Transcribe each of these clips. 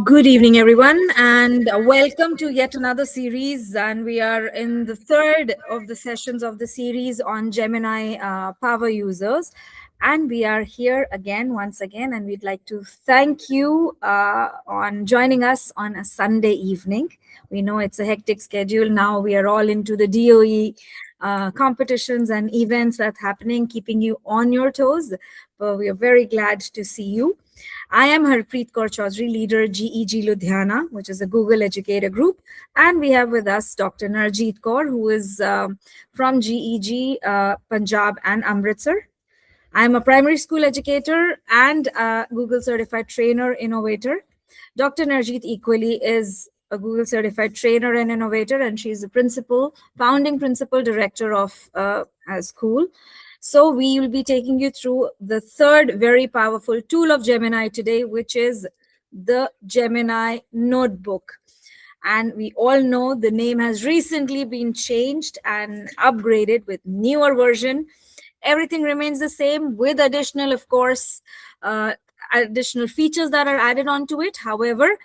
Good evening, everyone, and welcome to yet another series. And we are in the third of the sessions of the series on Gemini power users. And we are here again, once again, and we'd like to thank you on joining us on a Sunday evening. We know it's a hectic schedule. Now we are all into the DOE competitions and events that's happening, keeping you on your toes. But we are very glad to see you. I am Harpreet Kaur Chaudhary, leader GEG Ludhiana, which is a Google educator group. And we have with us Dr. Narjeet Kaur, who is from GEG, Punjab and Amritsar. I'm a primary school educator and a Google certified trainer innovator. Dr. Narjeet equally is a Google certified trainer and innovator, and she's the founding principal director of a school. So we will be taking you through the third very powerful tool of Gemini today, which is the Gemini Notebook. And we all know the name has recently been changed and upgraded with newer version. Everything remains the same with additional, of course, additional features that are added onto it. However,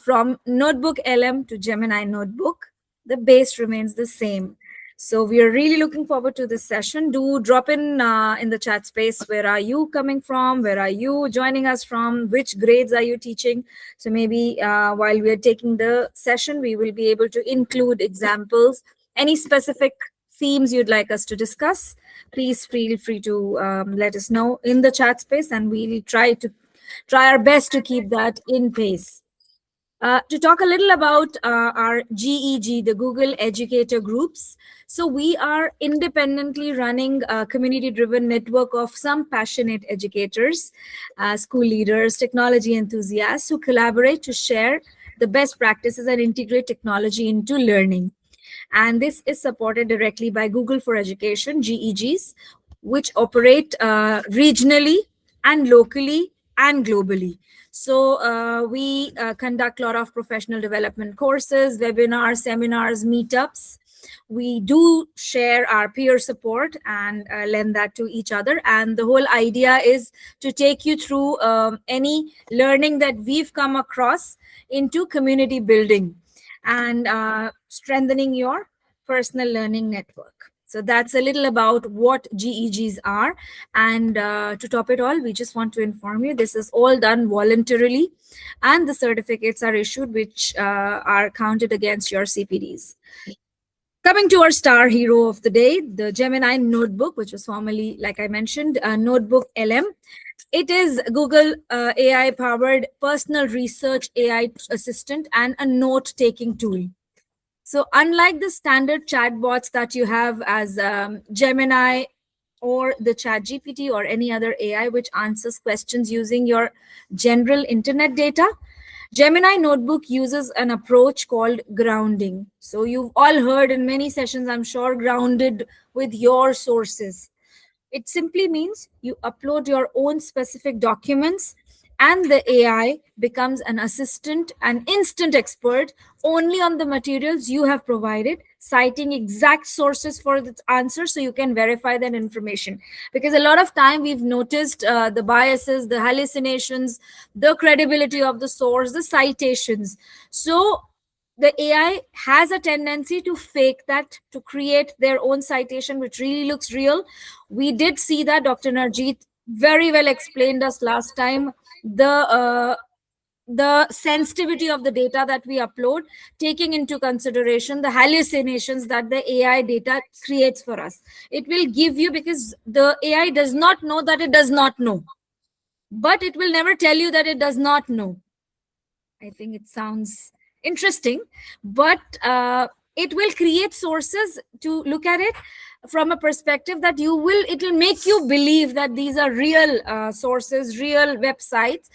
from Notebook LM to Gemini Notebook, the base remains the same. So we are really looking forward to this session. Do drop in the chat space. Where are you coming from? Where are you joining us from? Which grades are you teaching? So maybe while we are taking the session, we will be able to include examples. Any specific themes you'd like us to discuss, please feel free to let us know in the chat space, and we'll try our best to keep that in pace. To talk a little about our GEG, the Google Educator Groups. So we are independently running a community-driven network of some passionate educators, school leaders, technology enthusiasts who collaborate to share the best practices and integrate technology into learning. And this is supported directly by Google for Education, GEGs, which operate regionally and locally and globally. So we conduct a lot of professional development courses, webinars, seminars, meetups. We do share our peer support and lend that to each other. And the whole idea is to take you through any learning that we've come across into community building and strengthening your personal learning network. So that's a little about what GEGs are. And to top it all, we just want to inform you this is all done voluntarily, and the certificates are issued which are counted against your CPDs. Coming to our star hero of the day, the Gemini Notebook, which was formerly, like I mentioned, Notebook LM. It is Google AI-powered personal research AI assistant and a note-taking tool. So unlike the standard chatbots that you have as Gemini or the ChatGPT or any other AI which answers questions using your general internet data, Gemini Notebook uses an approach called grounding. So you've all heard in many sessions, I'm sure, grounded with your sources. It simply means you upload your own specific documents and the AI becomes an assistant, an instant expert only on the materials you have provided, citing exact sources for the answer so you can verify that information. Because a lot of time we've noticed the biases, the hallucinations, the credibility of the source, the citations. So the AI has a tendency to fake that, to create their own citation, which really looks real. We did see that Dr. Narjeet very well explained us last time, the sensitivity of the data that we upload, taking into consideration the hallucinations that the AI data creates for us. It will give you, because the AI does not know that it does not know, but it will never tell you that it does not know. I think it sounds interesting, but it will create sources to look at it from a perspective that it will make you believe that these are real sources, real websites.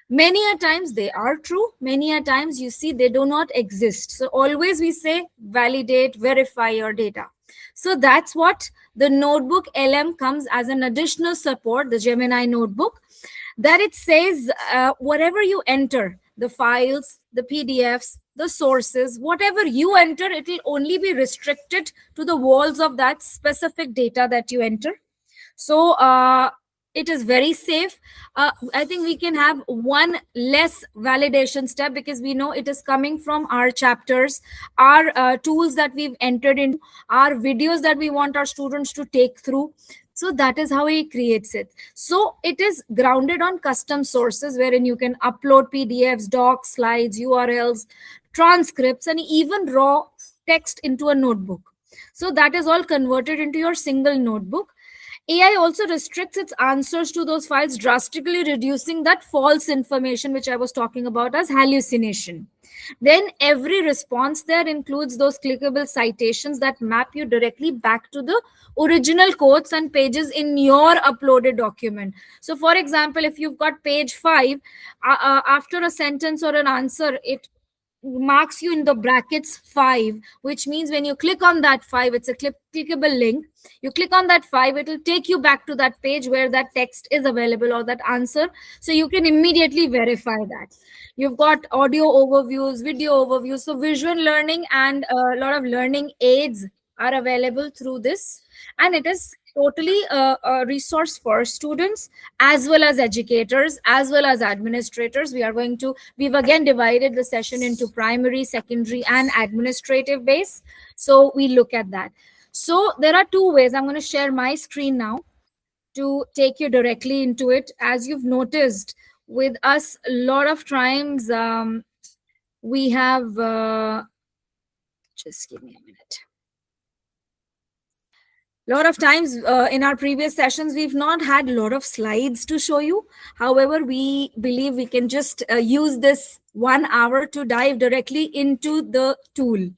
Many a times they are true, many a times you see they do not exist. So always we say validate, verify your data. So that's what the Notebook LM comes as an additional support, the Gemini Notebook, that it says whatever you enter, the files, the PDFs, the sources, whatever you enter, it will only be restricted to the walls of that specific data that you enter. So It is very safe. I think we can have one less validation step because we know it is coming from our chapters, our tools that we've entered into, our videos that we want our students to take through. So that is how he creates it. So it is grounded on custom sources wherein you can upload PDFs, docs, slides, URLs, transcripts, and even raw text into a notebook. So that is all converted into your single notebook. AI also restricts its answers to those files, drastically reducing that false information which I was talking about as hallucination. Then every response there includes those clickable citations that map you directly back to the original quotes and pages in your uploaded document. So, for example, if you've got page 5, after a sentence or an answer, it marks you in the brackets 5, which means when you click on that 5, it's a clickable link. You click on that 5, it will take you back to that page where that text is available or that answer, so you can immediately verify that. You've got audio overviews, video overviews, so visual learning and a lot of learning aids are available through this. And it is totally a resource for students as well as educators as well as administrators. We've again divided the session into primary, secondary, and administrative base, so we look at that. So there are two ways. I'm going to share my screen now to take you directly into it. As you've noticed with us, a lot of times we have just give me a minute. A lot of times in our previous sessions, we've not had a lot of slides to show you. However, we believe we can just use this 1 hour to dive directly into the tool.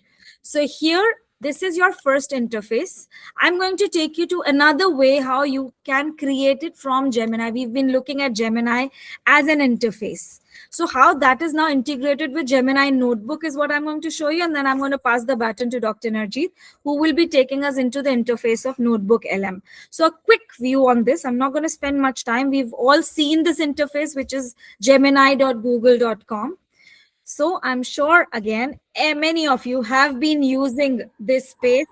So here, this is your first interface. I'm going to take you to another way how you can create it from Gemini. We've been looking at Gemini as an interface. So how that is now integrated with Gemini Notebook is what I'm going to show you. And then I'm going to pass the baton to Dr. Narjeet, who will be taking us into the interface of Notebook LM. So a quick view on this. I'm not going to spend much time. We've all seen this interface, which is gemini.google.com. So I'm sure, again, many of you have been using this space.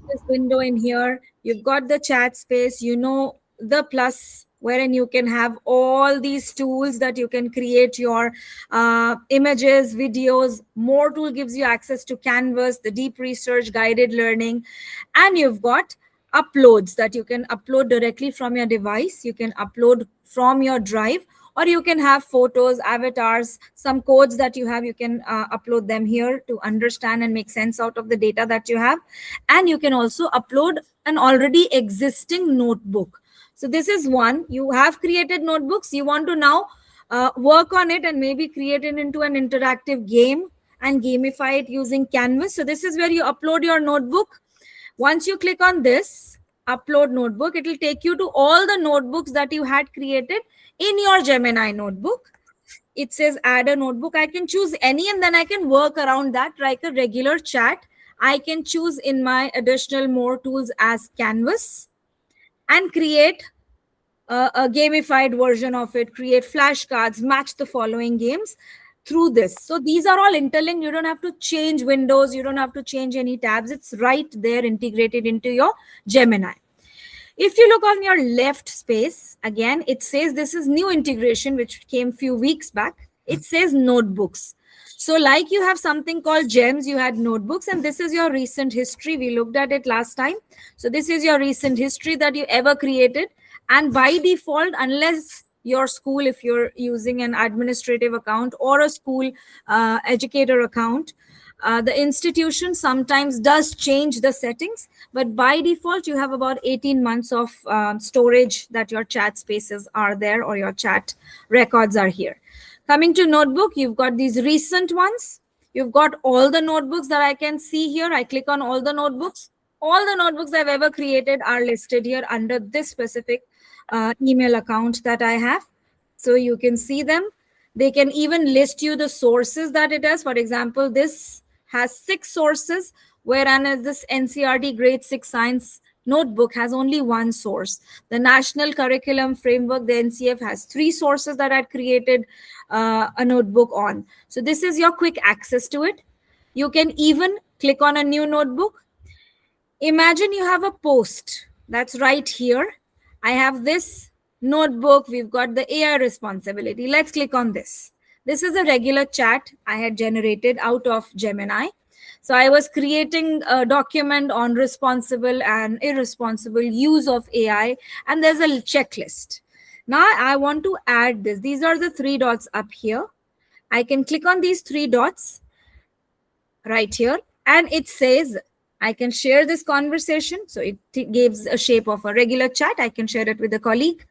This window in here, you've got the chat space, the plus, wherein you can have all these tools that you can create your images, videos. More tool gives you access to Canvas, the deep research, guided learning, and you've got uploads that you can upload directly from your device. You can upload from your drive, or you can have photos, avatars, some codes that you have. You can upload them here to understand and make sense out of the data that you have. And you can also upload an already existing notebook. So this is one. You have created notebooks. You want to now work on it and maybe create it into an interactive game and gamify it using Canvas. So this is where you upload your notebook. Once you click on this, upload notebook, it will take you to all the notebooks that you had created in your Gemini notebook. It says add a notebook. I can choose any and then I can work around that like a regular chat. I can choose in my additional more tools as Canvas and create a gamified version of it, create flashcards, match the following games through this. So these are all interlinked. You don't have to change windows. You don't have to change any tabs. It's right there integrated into your Gemini. If you look on your left space, again, it says this is new integration, which came few weeks back. It says notebooks. So like you have something called gems, you had notebooks, and this is your recent history. We looked at it last time. So this is your recent history that you ever created. And by default, unless your school, if you're using an administrative account or a school educator account, the institution sometimes does change the settings, but by default, you have about 18 months of storage that your chat spaces are there or your chat records are here. Coming to notebook, you've got these recent ones. You've got all the notebooks that I can see here. I click on all the notebooks. All the notebooks I've ever created are listed here under this specific email account that I have. So you can see them. They can even list you the sources that it has. For example, this has 6 sources, whereas this NCRT grade 6 science notebook has only 1 source. The National Curriculum Framework, the NCF, has 3 sources that I created a notebook on. So this is your quick access to it. You can even click on a new notebook. Imagine you have a post that's right here, I have this notebook. We've got the AI responsibility. Let's click on this. This is a regular chat I had generated out of Gemini. So I was creating a document on responsible and irresponsible use of AI, and there's a checklist. Now I want to add this. These are the three dots up here. I can click on these three dots right here, and it says I can share this conversation. So it gives a shape of a regular chat. I can share it with a colleague.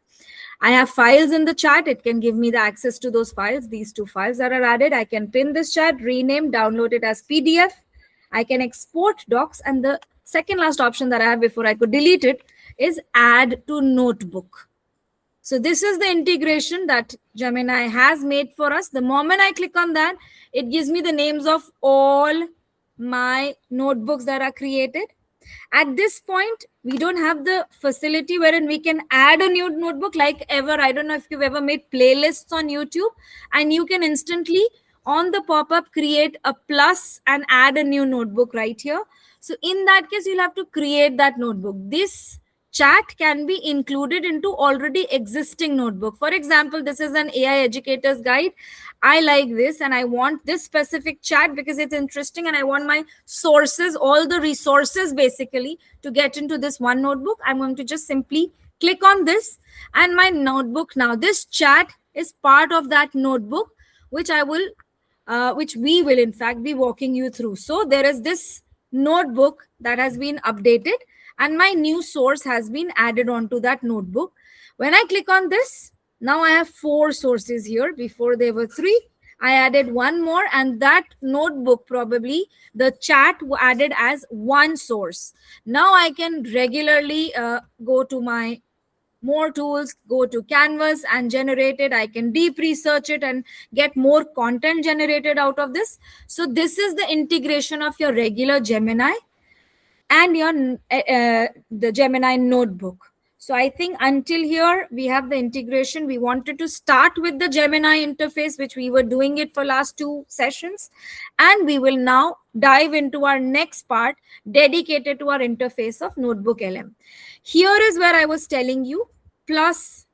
I have files in the chat. It can give me the access to those files. These two files that are added. I can pin this chat, rename, download it as PDF. I can export docs. And the second last option that I have before I could delete it is add to notebook. So this is the integration that Gemini has made for us. The moment I click on that, it gives me the names of all my notebooks that are created. At this point, we don't have the facility wherein we can add a new notebook like ever. I don't know if you've ever made playlists on YouTube, and you can instantly on the pop-up create a plus and add a new notebook right here. So in that case, you'll have to create that notebook. This chat can be included into already existing notebook. For example, this is an AI educator's guide. I like this and I want this specific chat because it's interesting, and I want my sources, all the resources basically to get into this one notebook. I'm going to just simply click on this and my notebook. Now this chat is part of that notebook, which we will in fact be walking you through. So there is this notebook that has been updated, and my new source has been added onto that notebook. When I click on this, now I have 4 sources here. Before there were 3. I added one more, and that notebook, probably the chat added as one source. Now I can regularly go to my more tools, go to Canvas and generate it. I can deep research it and get more content generated out of this. So this is the integration of your regular Gemini and your the Gemini notebook. So I think until here we have the integration. We wanted to start with the Gemini interface, which we were doing it for last 2 sessions, and we will now dive into our next part dedicated to our interface of Notebook LM. Here is where I was telling you plus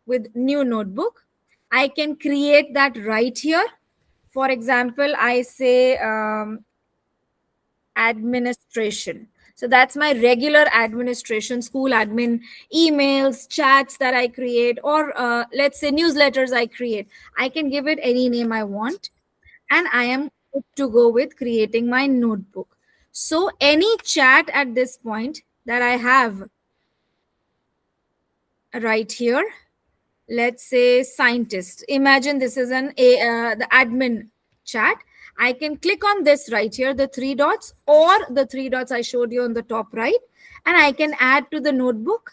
with new notebook. I can create that right here. For example, I say administration. So that's my regular administration, school admin, emails, chats that I create, or let's say newsletters I create. I can give it any name I want, and I am good to go with creating my notebook. So any chat at this point that I have right here, let's say scientist. Imagine this is the admin chat. I can click on this right here, the 3 dots, or the 3 dots I showed you on the top right, and I can add to the notebook,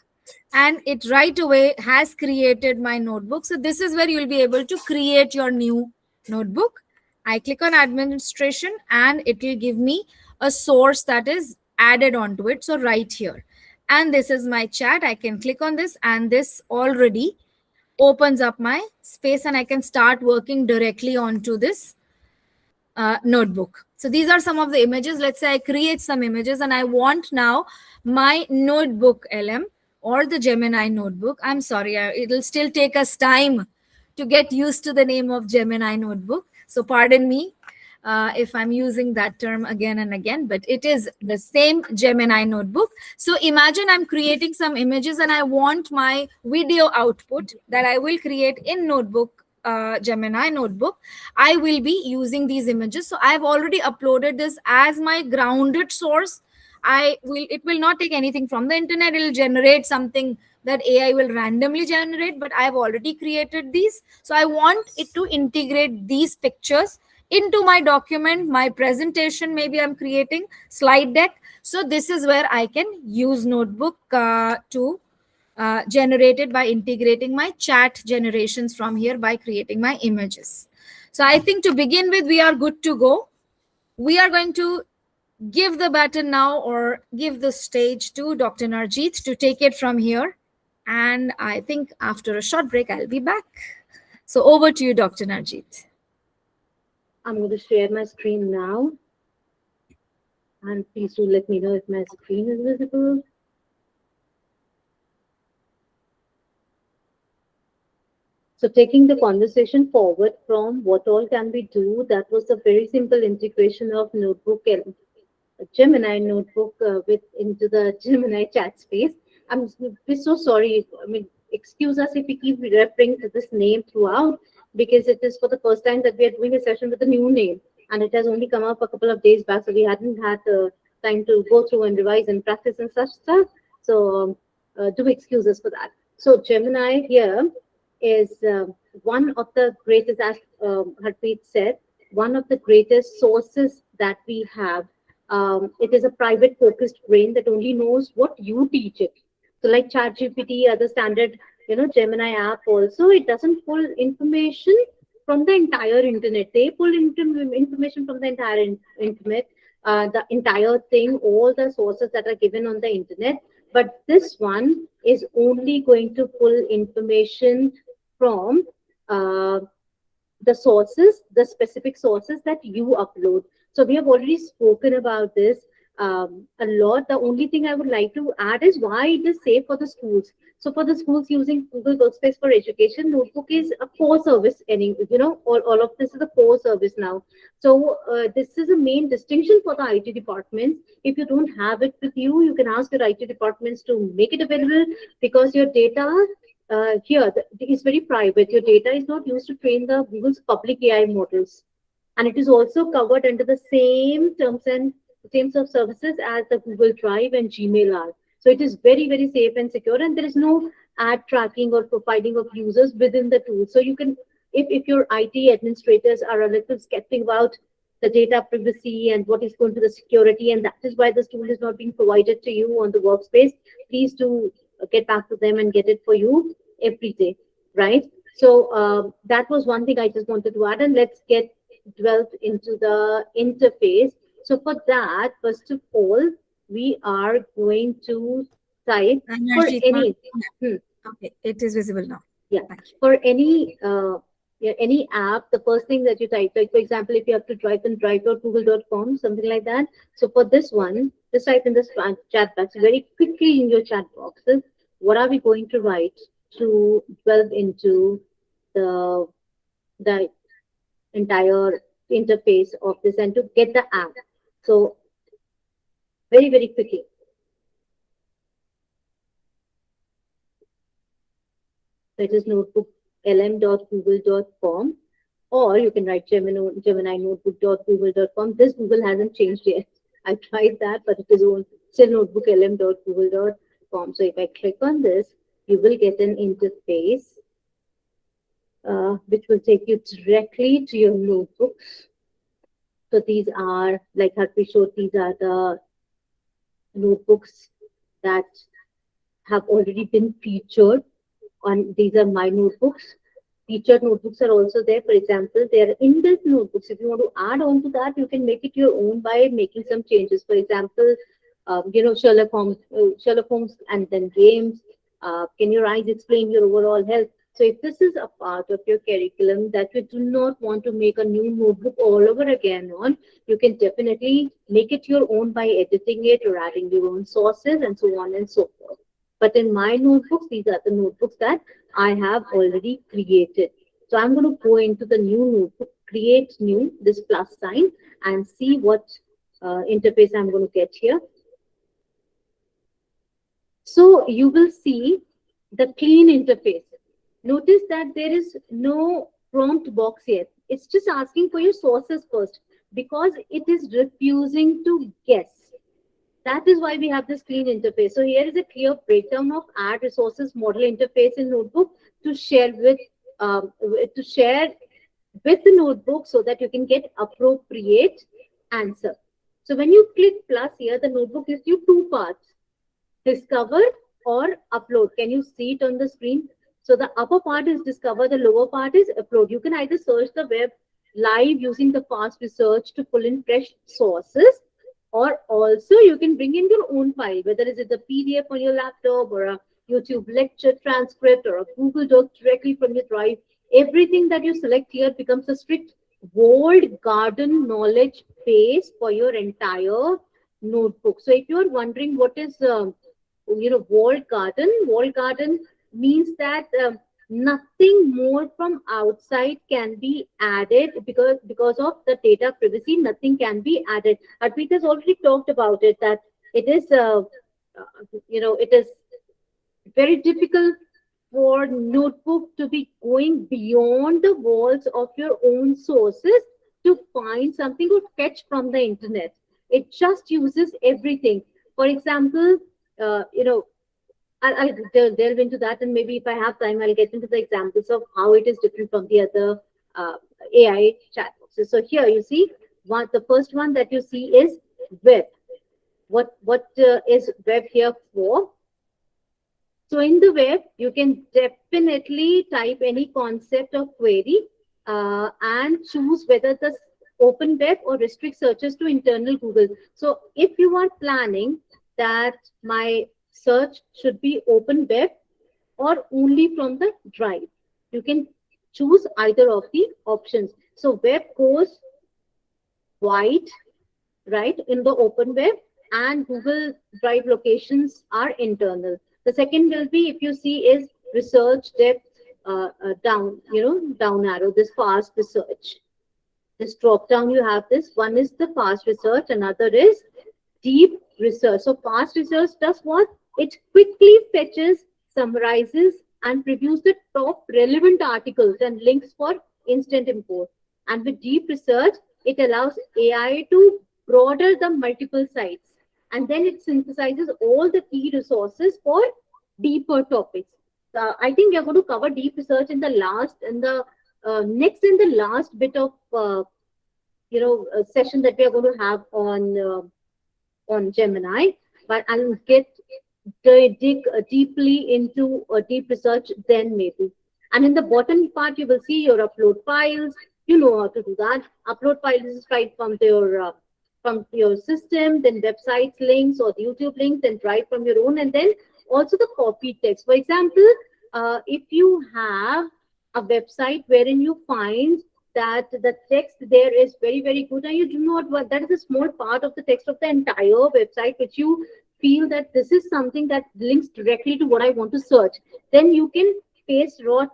and it right away has created my notebook. So this is where you'll be able to create your new notebook. I click on administration and it will give me a source that is added onto it. So right here, and this is my chat. I can click on this, and this already opens up my space, and I can start working directly onto this notebook. So these are some of the images. Let's say I create some images and I want now my notebook LM or the Gemini notebook. I'm sorry, it'll still take us time to get used to the name of Gemini notebook. So pardon me if I'm using that term again and again, but it is the same Gemini notebook. So imagine I'm creating some images and I want my video output that I will create in notebook, Gemini notebook. I will be using these images. So I've already uploaded this as my grounded source. It will not take anything from the internet. It will generate something that AI will randomly generate, but I've already created these. So I want it to integrate these pictures into my document, my presentation. Maybe I'm creating slide deck. So this is where I can use notebook to generate it by integrating my chat generations from here by creating my images. So I think to begin with, we are good to go. We are going to give the baton now, or give the stage to Dr. Narjeet to take it from here. And I think after a short break, I'll be back. So over to you, Dr. Narjeet. I'm going to share my screen now. And please do let me know if my screen is visible. So taking the conversation forward from what all can we do, that was a very simple integration of Notebook and Gemini Notebook with into the Gemini chat space. We're so sorry. I mean, excuse us if we keep referring to this name throughout, because it is for the first time that we are doing a session with a new name, and it has only come up a couple of days back, so we hadn't had time to go through and revise and practice and such stuff. So do excuse us for that. So Gemini here is one of the greatest, as Harpreet said, one of the greatest sources that we have. It is a private focused brain that only knows what you teach it. So like ChatGPT, other standard, Gemini app also, it doesn't pull information from the entire internet. They pull information from the entire internet, the entire thing, all the sources that are given on the internet. But this one is only going to pull information from uh, the sources, the specific sources that you upload. So we have already spoken about this a lot. The only thing I would like to add is why it is safe for the schools. So for the schools using Google Workspace for Education, Notebook is a core service. All of this is a core service now. So this is a main distinction for the IT departments. If you don't have it with you, you can ask your IT departments to make it available, because your data here is very private. Your data is not used to train the Google's public AI models, and it is also covered under the same terms of services as the Google Drive and Gmail are. So it is very, very safe and secure, and there is no ad tracking or profiling of users within the tool. So you can, if your IT administrators are a little skeptical about the data privacy and what is going to the security, and that is why this tool is not being provided to you on the workspace, please do get back to them and get it for you every day, right? So that was one thing I just wanted to add, and let's get delved into the interface. So for that, first of all, we are going to type for Narjeet, any. yeah. Okay, it is visible now. Yeah, Thank you. for any app, the first thing that you type, like for example, if you have to type in drive.google.com, something like that. So for this one, just type in this chat box very quickly in your chat boxes. What are we going to write to delve into the the entire interface of this and to get the app? So very, very quickly. So it is notebooklm.google.com, or you can write Gemini notebook.google.com. This Google hasn't changed yet. I tried that, but it is still notebooklm.google.com. So if I click on this, you will get an interface which will take you directly to your notebooks. So these are, like Harpreet showed, these are the notebooks that have already been featured. And these are my notebooks. Featured notebooks are also there. For example, they are inbuilt notebooks. If you want to add on to that, you can make it your own by making some changes. For example, Sherlock Holmes, and then games. Can your eyes explain your overall health? So if this is a part of your curriculum that you do not want to make a new notebook all over again on, you can definitely make it your own by editing it or adding your own sources and so on and so forth. But in my notebooks, these are the notebooks that I have already created. So I'm going to go into the new notebook, create new, this plus sign, and see what interface I'm going to get here. So you will see the clean interface. Notice that there is no prompt box here. It's just asking for your sources first, because it is refusing to guess. That is why we have this clean interface. So here is a clear breakdown of add resources model interface in notebook to share with the notebook, so that you can get appropriate answer. So when you click plus here, the notebook gives you two parts: discover or upload. Can you see it on the screen? So the upper part is discover, the lower part is upload. You can either search the web live using the fast research to pull in fresh sources, or also you can bring in your own file, whether it's a PDF on your laptop or a YouTube lecture transcript or a Google Doc directly from your drive. Everything that you select here becomes a strict walled garden knowledge base for your entire notebook. So if you're wondering what is walled garden means that Nothing more from outside can be added, because of the data privacy. Nothing can be added. Harpreet has already talked about it, that it is it is very difficult for notebook to be going beyond the walls of your own sources to find something or fetch from the internet. It just uses everything. For example, I'll delve into that, and maybe if I have time, I'll get into the examples of how it is different from the other AI chat boxes. So here you see the first one that you see is web. What is web here for? So in the web, you can definitely type any concept or query and choose whether the open web or restrict searches to internal Google. So if you are planning that my search should be open web or only from the drive, you can choose either of the options. So web goes wide, right, in the open web, and Google Drive locations are internal. The second will be, if you see, is research depth down, down arrow, this fast research. This drop down, you have this. One is the fast research, another is deep research. So fast research does what? It quickly fetches, summarizes, and previews the top relevant articles and links for instant import. And with deep research, it allows AI to broader the multiple sites, and then it synthesizes all the key resources for deeper topics. I think we are going to cover deep research in the next in the last bit of session that we are going to have on Gemini, but I'll dig deeply into deep research then maybe. And in the bottom part, you will see your upload files. You know how to do that. Upload files is right from your system, then websites links or the YouTube links, then write from your own, and then also the copied text. For example, if you have a website wherein you find that the text there is very, very good, and you do not want, that is a small part of the text of the entire website, which you feel that this is something that links directly to what I want to search, then you can paste raw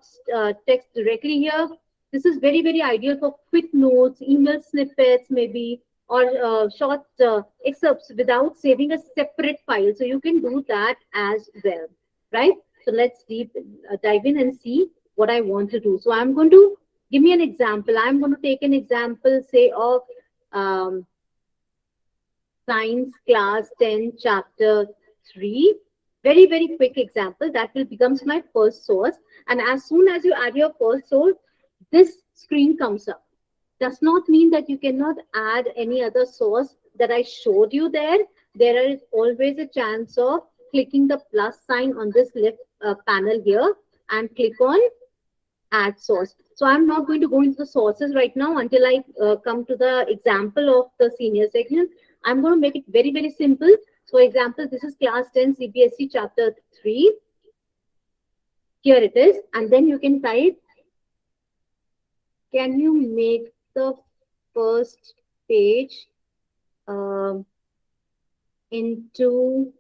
text directly here. This is very, very ideal for quick notes, email snippets, maybe, or short excerpts without saving a separate file. So you can do that as well, right? So let's dive in and see what I want to do. So I'm going to give me an example. I'm going to take an example, say, of Science Class 10, Chapter 3. Very, very quick example. That will becomes my first source. And as soon as you add your first source, this screen comes up. Does not mean that you cannot add any other source that I showed you there. There is always a chance of clicking the plus sign on this left panel here and click on add source. So I'm not going to go into the sources right now until I come to the example of the senior section. I'm going to make it very, very simple. So example, this is class 10 CBSE chapter 3. Here it is. And then you can type, can you make the first page into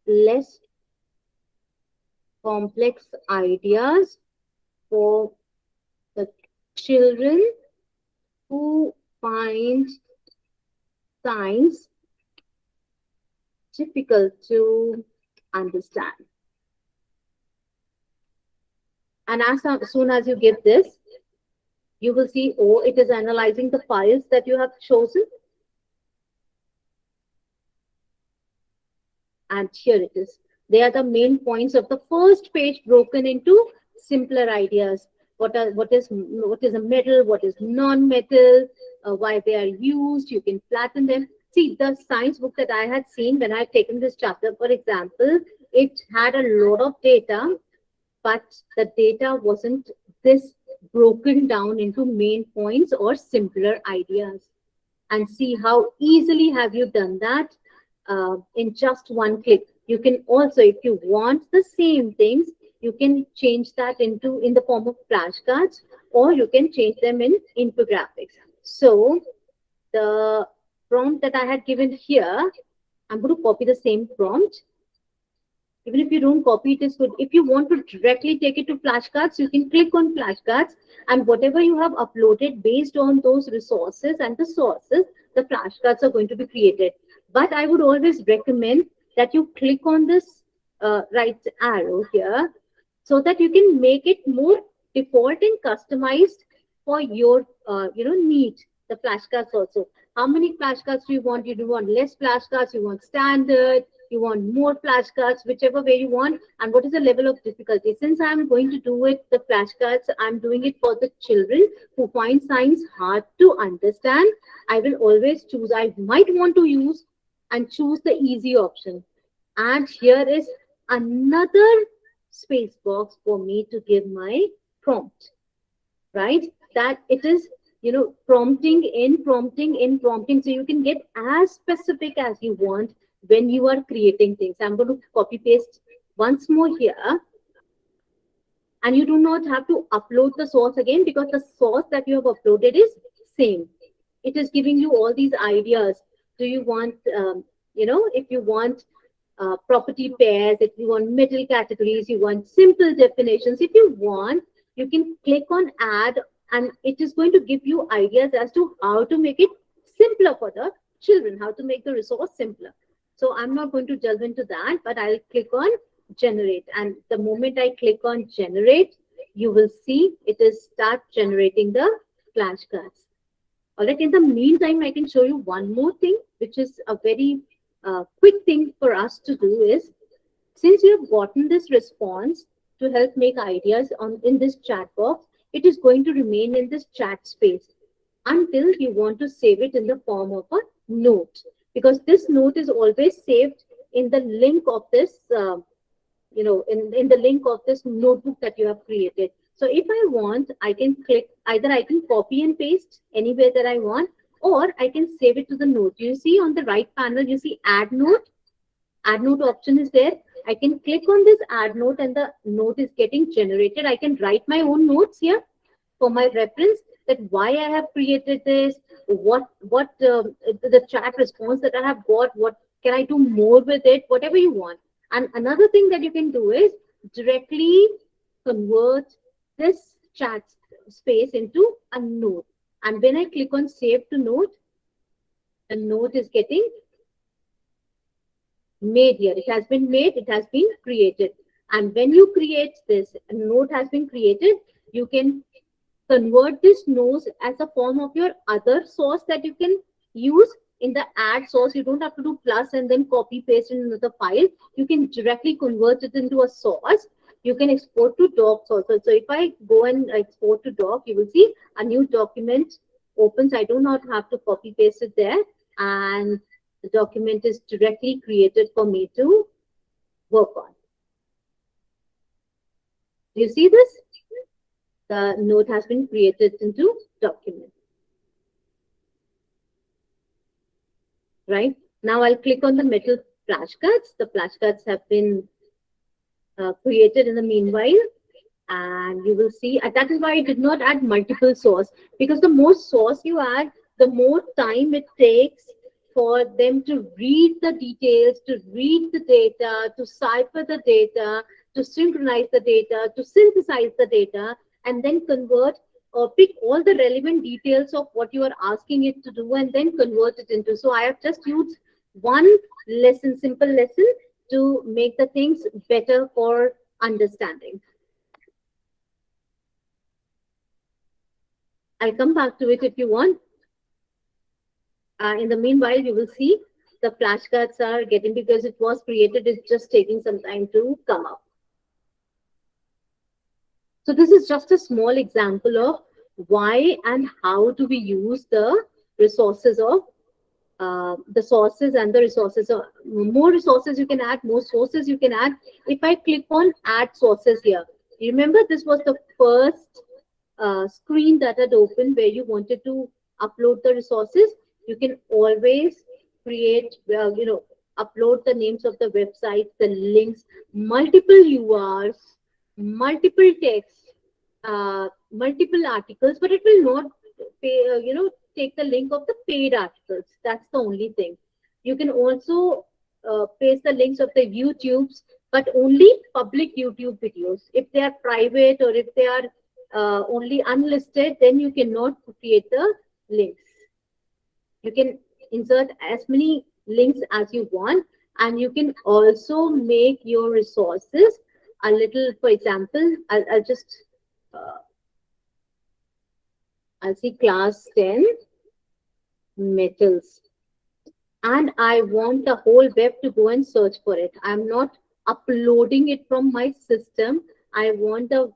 less complex ideas for the children who find science difficult to understand. And as soon as you give this, you will see, oh, it is analyzing the files that you have chosen. And here it is. They are the main points of the first page broken into simpler ideas. What is a metal, what is non-metal, why they are used. You can flatten them. See, the science book that I had seen when I had taken this chapter, for example, it had a lot of data, but the data wasn't this broken down into main points or simpler ideas. And see how easily have you done that in just one click. You can also, if you want the same things, you can change that in the form of flashcards, or you can change them in infographics. So the prompt that I had given here, I'm going to copy the same prompt, Even if you don't copy it, is good. If you want to directly take it to flashcards, you can click on flashcards, and whatever you have uploaded based on those resources and the sources, the flashcards are going to be created. But I would always recommend that you click on this right arrow here, so that you can make it more default and customized for your need. The flashcards also, how many flashcards do you want? You do want less flashcards, you want standard, you want more flashcards, whichever way you want, and what is the level of difficulty. Since I'm going to do it, the flashcards, I'm doing it for the children who find science hard to understand. I will always choose, I might want to use and choose the easy option. And here is another space box for me to give my prompt, right? That it is, prompting in, prompting in, prompting. So you can get as specific as you want when you are creating things. I'm going to copy paste once more here. And you do not have to upload the source again, because the source that you have uploaded is same. It is giving you all these ideas. Do you want, if you want property pairs, if you want middle categories, you want simple definitions. If you want, you can click on add, and it is going to give you ideas as to how to make it simpler for the children, how to make the resource simpler. So I'm not going to delve into that, but I'll click on generate. And the moment I click on generate, you will see it is start generating the flashcards. All right. In the meantime, I can show you one more thing, which is a very quick thing for us to do is, since you have gotten this response to help make ideas in this chat box, it is going to remain in this chat space until you want to save it in the form of a note, because this note is always saved in the link of this, in the link of this notebook that you have created. So if I want, I can click, either I can copy and paste anywhere that I want, or I can save it to the note. You see on the right panel, you see add note. Add note option is there. I can click on this add note and the note is getting generated. I can write my own notes here for my reference, that why I have created this, what the chat response that I have got, what can I do more with it, whatever you want. And another thing that you can do is directly convert this chat space into a note. And when I click on save to note, the note is getting made here. It has been made, it has been created. And when you create this, a note has been created, you can convert this note as a form of your other source that you can use in the add source. You don't have to do plus and then copy paste in another file. You can directly convert it into a source. You can export to docs also. So if I go and export to doc, you will see a new document opens. I do not have to copy paste it there, and the document is directly created for me to work on. Do you see this? The note has been created into document. Right? Now I'll click on the metal flashcards. The flashcards have been created in the meanwhile, and you will see that is why I did not add multiple source, because the more source you add, the more time it takes for them to read the details, to read the data, to cipher the data, to synchronize the data, to synthesize the data, and then convert or pick all the relevant details of what you are asking it to do and then convert it into. So I have just used one lesson, simple lesson, to make the things better for understanding. I'll come back to it if you want. In the meanwhile, you will see the flashcards are getting, because it was created, it's just taking some time to come up. So this is just a small example of why and how do we use the resources of the sources and the resources. So more resources you can add, more sources you can add. If I click on add sources here, remember this was the first screen that had opened where you wanted to upload the resources. You can always create, upload the names of the websites, the links, multiple URs, multiple texts, multiple articles, but it will not pay, take the link of the paid articles. That's the only thing. You can also paste the links of the YouTubes, but only public YouTube videos. If they are private or if they are only unlisted, then you cannot create the links. You can insert as many links as you want, and you can also make your resources a little. For example, I'll just uh, I'll see class 10 metals, and I want the whole web to go and search for it. I'm not uploading it from my system. I want the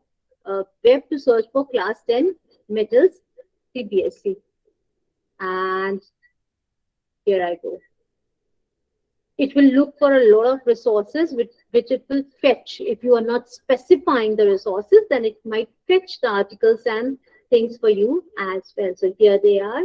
web to search for class 10 metals CBSE. And here I go. It will look for a lot of resources which it will fetch. If you are not specifying the resources, then it might fetch the articles and things for you as well. So here they are.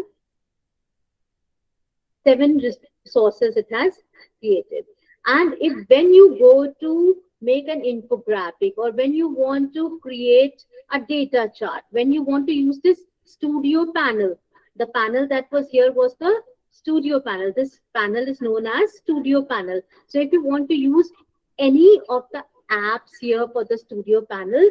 7 resources it has created. And if when you go to make an infographic, or when you want to create a data chart, when you want to use this studio panel, the panel that was here was the studio panel. This panel is known as studio panel. So if you want to use any of the apps here for the studio panel,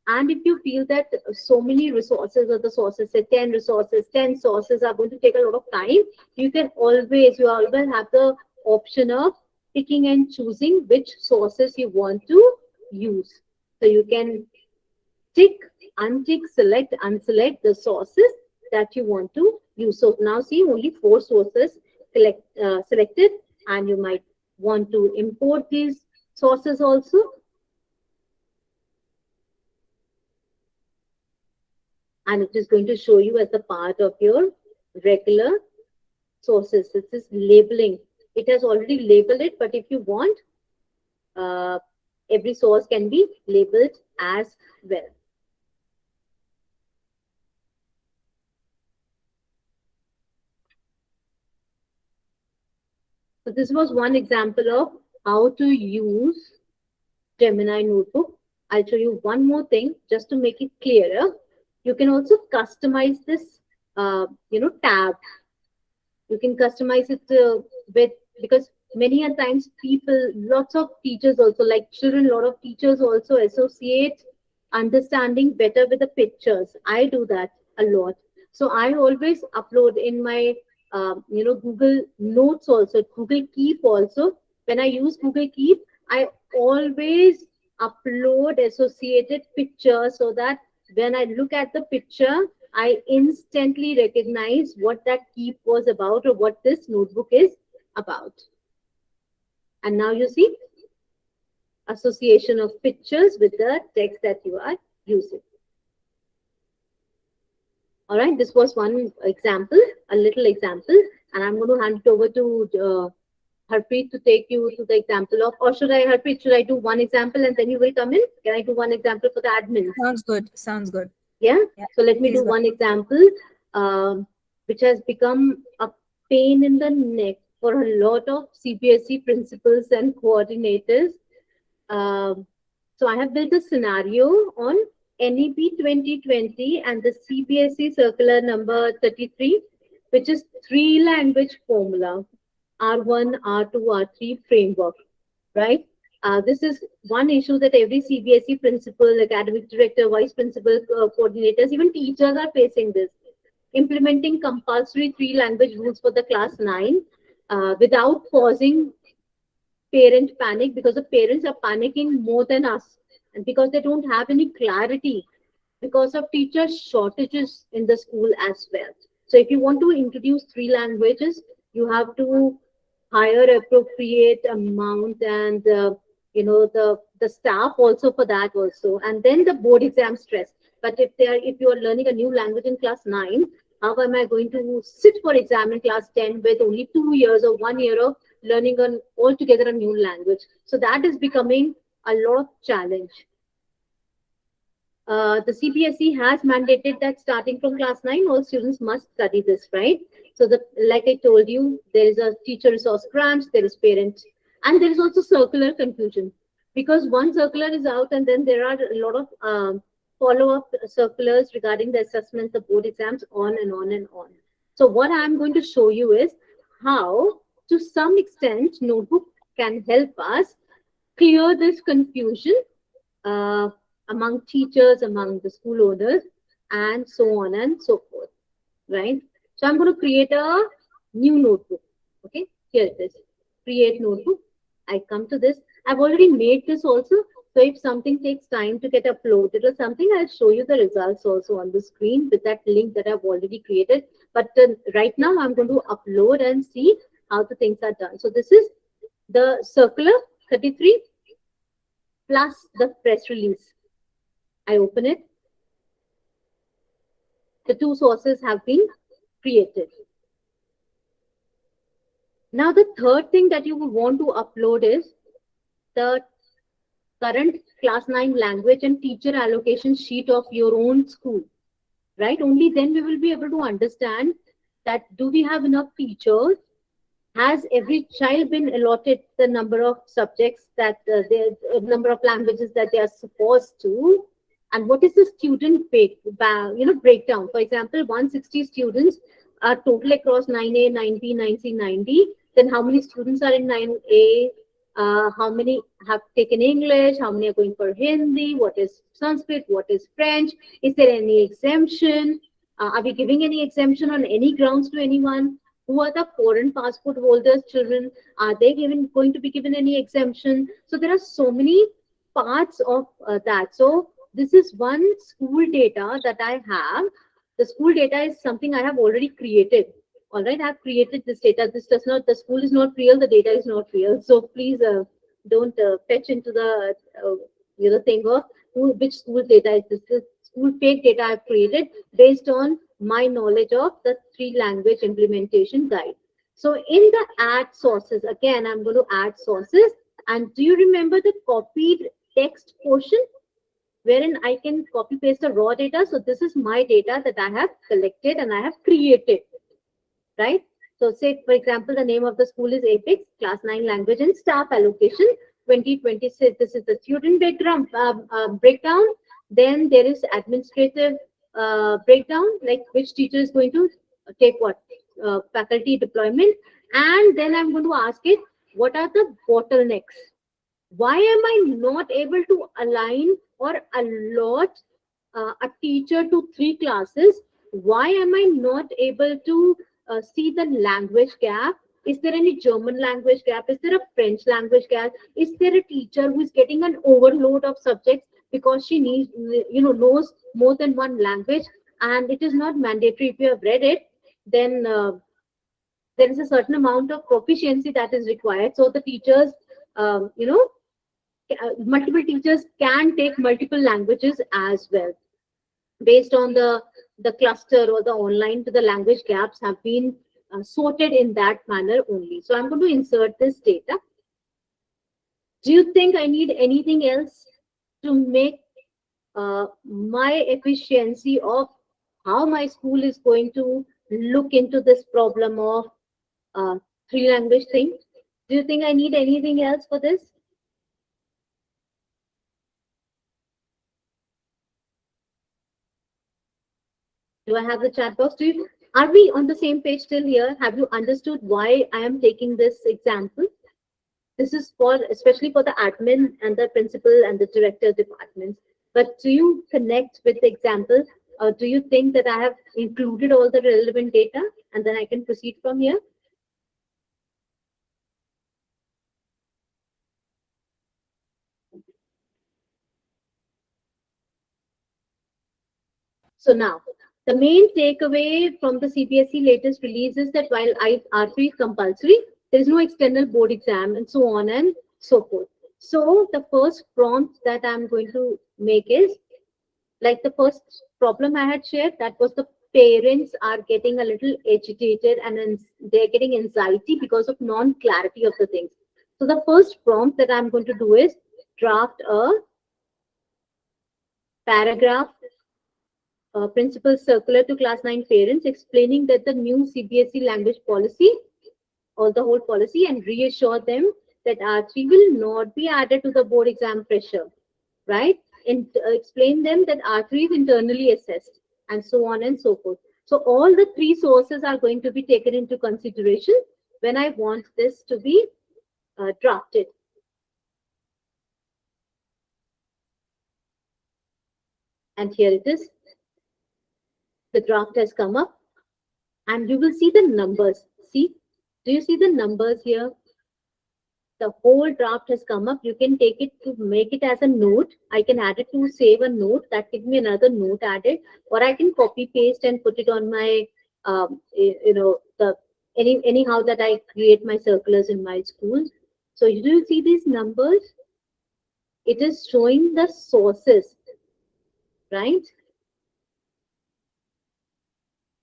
and if you feel that so many resources, or the sources, say 10 resources, 10 sources are going to take a lot of time, you always have the option of picking and choosing which sources you want to use. So you can tick, untick, select, unselect the sources that you want to use. So now see, only 4 sources selected, and you might want to import these sources also. And it is going to show you as a part of your regular sources. This is labeling. It has already labeled it, but if you want, every source can be labeled as well. So this was one example of how to use Gemini Notebook. I'll show you one more thing just to make it clearer. You can also customize this, tab. You can customize it with, because many a times people, lots of teachers also, like children, a lot of teachers also associate understanding better with the pictures. I do that a lot. So I always upload in my, Google Notes also, Google Keep also. When I use Google Keep, I always upload associated pictures, so that when I look at the picture, I instantly recognize what that keep was about, or what this notebook is about. And now you see association of pictures with the text that you are using. All right, this was one example, a little example, and I'm going to hand it over to Harpreet to take you to the example of, or Harpreet, should I do one example and then you will come in? Can I do one example for the admins? Sounds good. Sounds good. Yeah. Yeah. So let me Please do go. one example, which has become a pain in the neck for a lot of CBSE principals and coordinators. So I have built a scenario on NEP 2020 and the CBSE circular number 33, which is 3-language formula, R1, R2, R3 framework, right? This is one issue that every CBSE principal, academic director, vice principal, coordinators, even teachers are facing this. Implementing compulsory 3-language rules for the class 9 without causing parent panic, because the parents are panicking more than us, and because they don't have any clarity because of teacher shortages in the school as well. So if you want to introduce 3 languages, you have to hire appropriate amount, and the staff also for that also, and then the board exam stress. But if you are learning a new language in class 9, how am I going to sit for exam in class 10 with only 2 years or 1 year of learning an altogether a new language? So that is becoming a lot of challenge. The CBSE has mandated that starting from class 9, all students must study this, right? So, like I told you, there is a teacher resource crunch, there is parent, and there is also circular confusion, because one circular is out, and then there are a lot of follow-up circulars regarding the assessments, the board exams, on and on and on. So, what I'm going to show you is how, to some extent, Notebook can help us clear this confusion uh, among teachers, among the school owners, and so on and so forth, right? So I'm going to create a new notebook. Okay, here it is. Create notebook. I come to this. I've already made this also. So if something takes time to get uploaded or something, I'll show you the results also on the screen with that link that I've already created. But right now I'm going to upload and see how the things are done. So this is the circular 33 plus the press release. I open it. The two sources have been created. Now, the third thing that you would want to upload is the current class 9 language and teacher allocation sheet of your own school, right? Only then we will be able to understand that do we have enough teachers? Has every child been allotted the number of subjects that number of languages that they are supposed to? And what is the student breakdown? For example, 160 students are total across 9A, 9B, 9C, 9D. Then how many students are in 9A? How many have taken English? How many are going for Hindi? What is Sanskrit? What is French? Is there any exemption? Are we giving any exemption on any grounds to anyone? Who are the foreign passport holders' children? Are they going to be given any exemption? So there are so many parts of that. So this is one school data that I have. The school data is something I have already created. All right, I have created this data. This does not, the school is not real, the data is not real. So please don't fetch into the thing of which school data is this. This school fake data I've created based on my knowledge of the 3 language implementation guide. So in the add sources, again, I'm going to add sources. And do you remember the copied text portion wherein I can copy paste the raw data? So this is my data that I have collected and I have created, right? So say, for example, the name of the school is Apex, class 9 language and staff allocation 2026. This is the student background breakdown. Then there is administrative breakdown, like which teacher is going to take what faculty deployment. And then I'm going to ask it, what are the bottlenecks? Why am I not able to align or allot a teacher to 3 classes? Why am I not able to see the language gap? Is there any German language gap? Is there a French language gap? Is there a teacher who is getting an overload of subjects because she needs, knows more than one language? And it is not mandatory. If you have read it, then there is a certain amount of proficiency that is required. So the teachers, multiple teachers can take multiple languages as well, based on the cluster or the online to the language gaps have been sorted in that manner only. So I'm going to insert this data. Do you think I need anything else to make my efficiency of how my school is going to look into this problem of 3 language thing? Do you think I need anything else for this? Do I have the chat box? Are we on the same page till here? Have you understood why I am taking this example? This is for especially for the admin and the principal and the director departments. But do you connect with the example? Or do you think that I have included all the relevant data and then I can proceed from here? So now, the main takeaway from the CBSE latest release is that while R3 is compulsory, there is no external board exam and so on and so forth. So the first prompt that I'm going to make is, like the first problem I had shared, that was the parents are getting a little agitated and they're getting anxiety because of non-clarity of the things. So the first prompt that I'm going to do is draft a paragraph principal circular to class 9 parents explaining that the new CBSE language policy or the whole policy, and reassure them that R3 will not be added to the board exam pressure, right? And explain them that R3 is internally assessed and so on and so forth. So all the 3 sources are going to be taken into consideration when I want this to be drafted. And here it is. The draft has come up, and you will see the numbers. See, do you see the numbers here? The whole draft has come up. You can take it to make it as a note. I can add it to save a note. That gives me another note added, or I can copy paste and put it on my, the anyhow that I create my circulars in my school. So you see these numbers. It is showing the sources, right?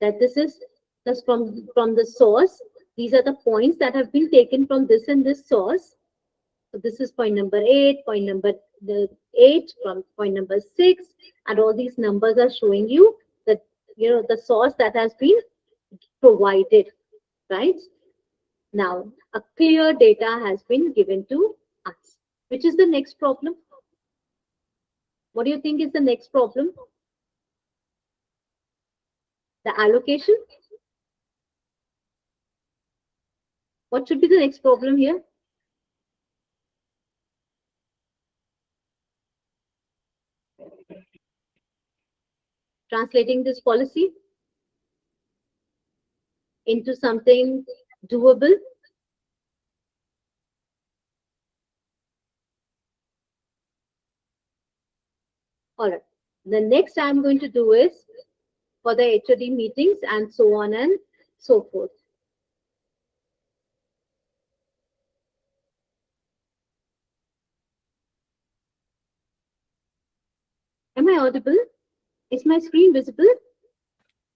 That this is just from the source. These are the points that have been taken from this and this source. So this is point number 8, point number 8 from point number 6, and all these numbers are showing you that the source that has been provided, right? Now a clear data has been given to us. Which is the next problem? What do you think is the next problem? The allocation. What should be the next problem here? Translating this policy into something doable. All right. The next I'm going to do is for the HOD meetings and so on and so forth. Am I audible? Is my screen visible?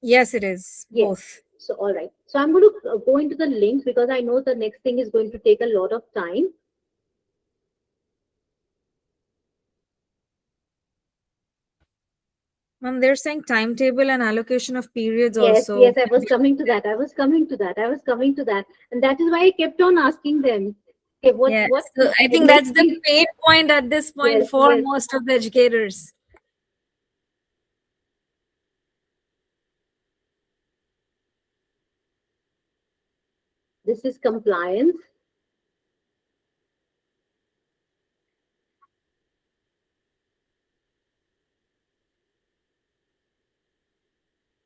Yes, it is. Yes. Both. So, all right. So I'm going to go into the link because I know the next thing is going to take a lot of time. Ma'am, they're saying timetable and allocation of periods Yes, also. yes, I was coming to that. I was coming to that. I was coming to that. And that is why I kept on asking them, okay, Yes. what So I think makes that's the these? pain point at this point Yes, for yes. most of the educators. This is compliance.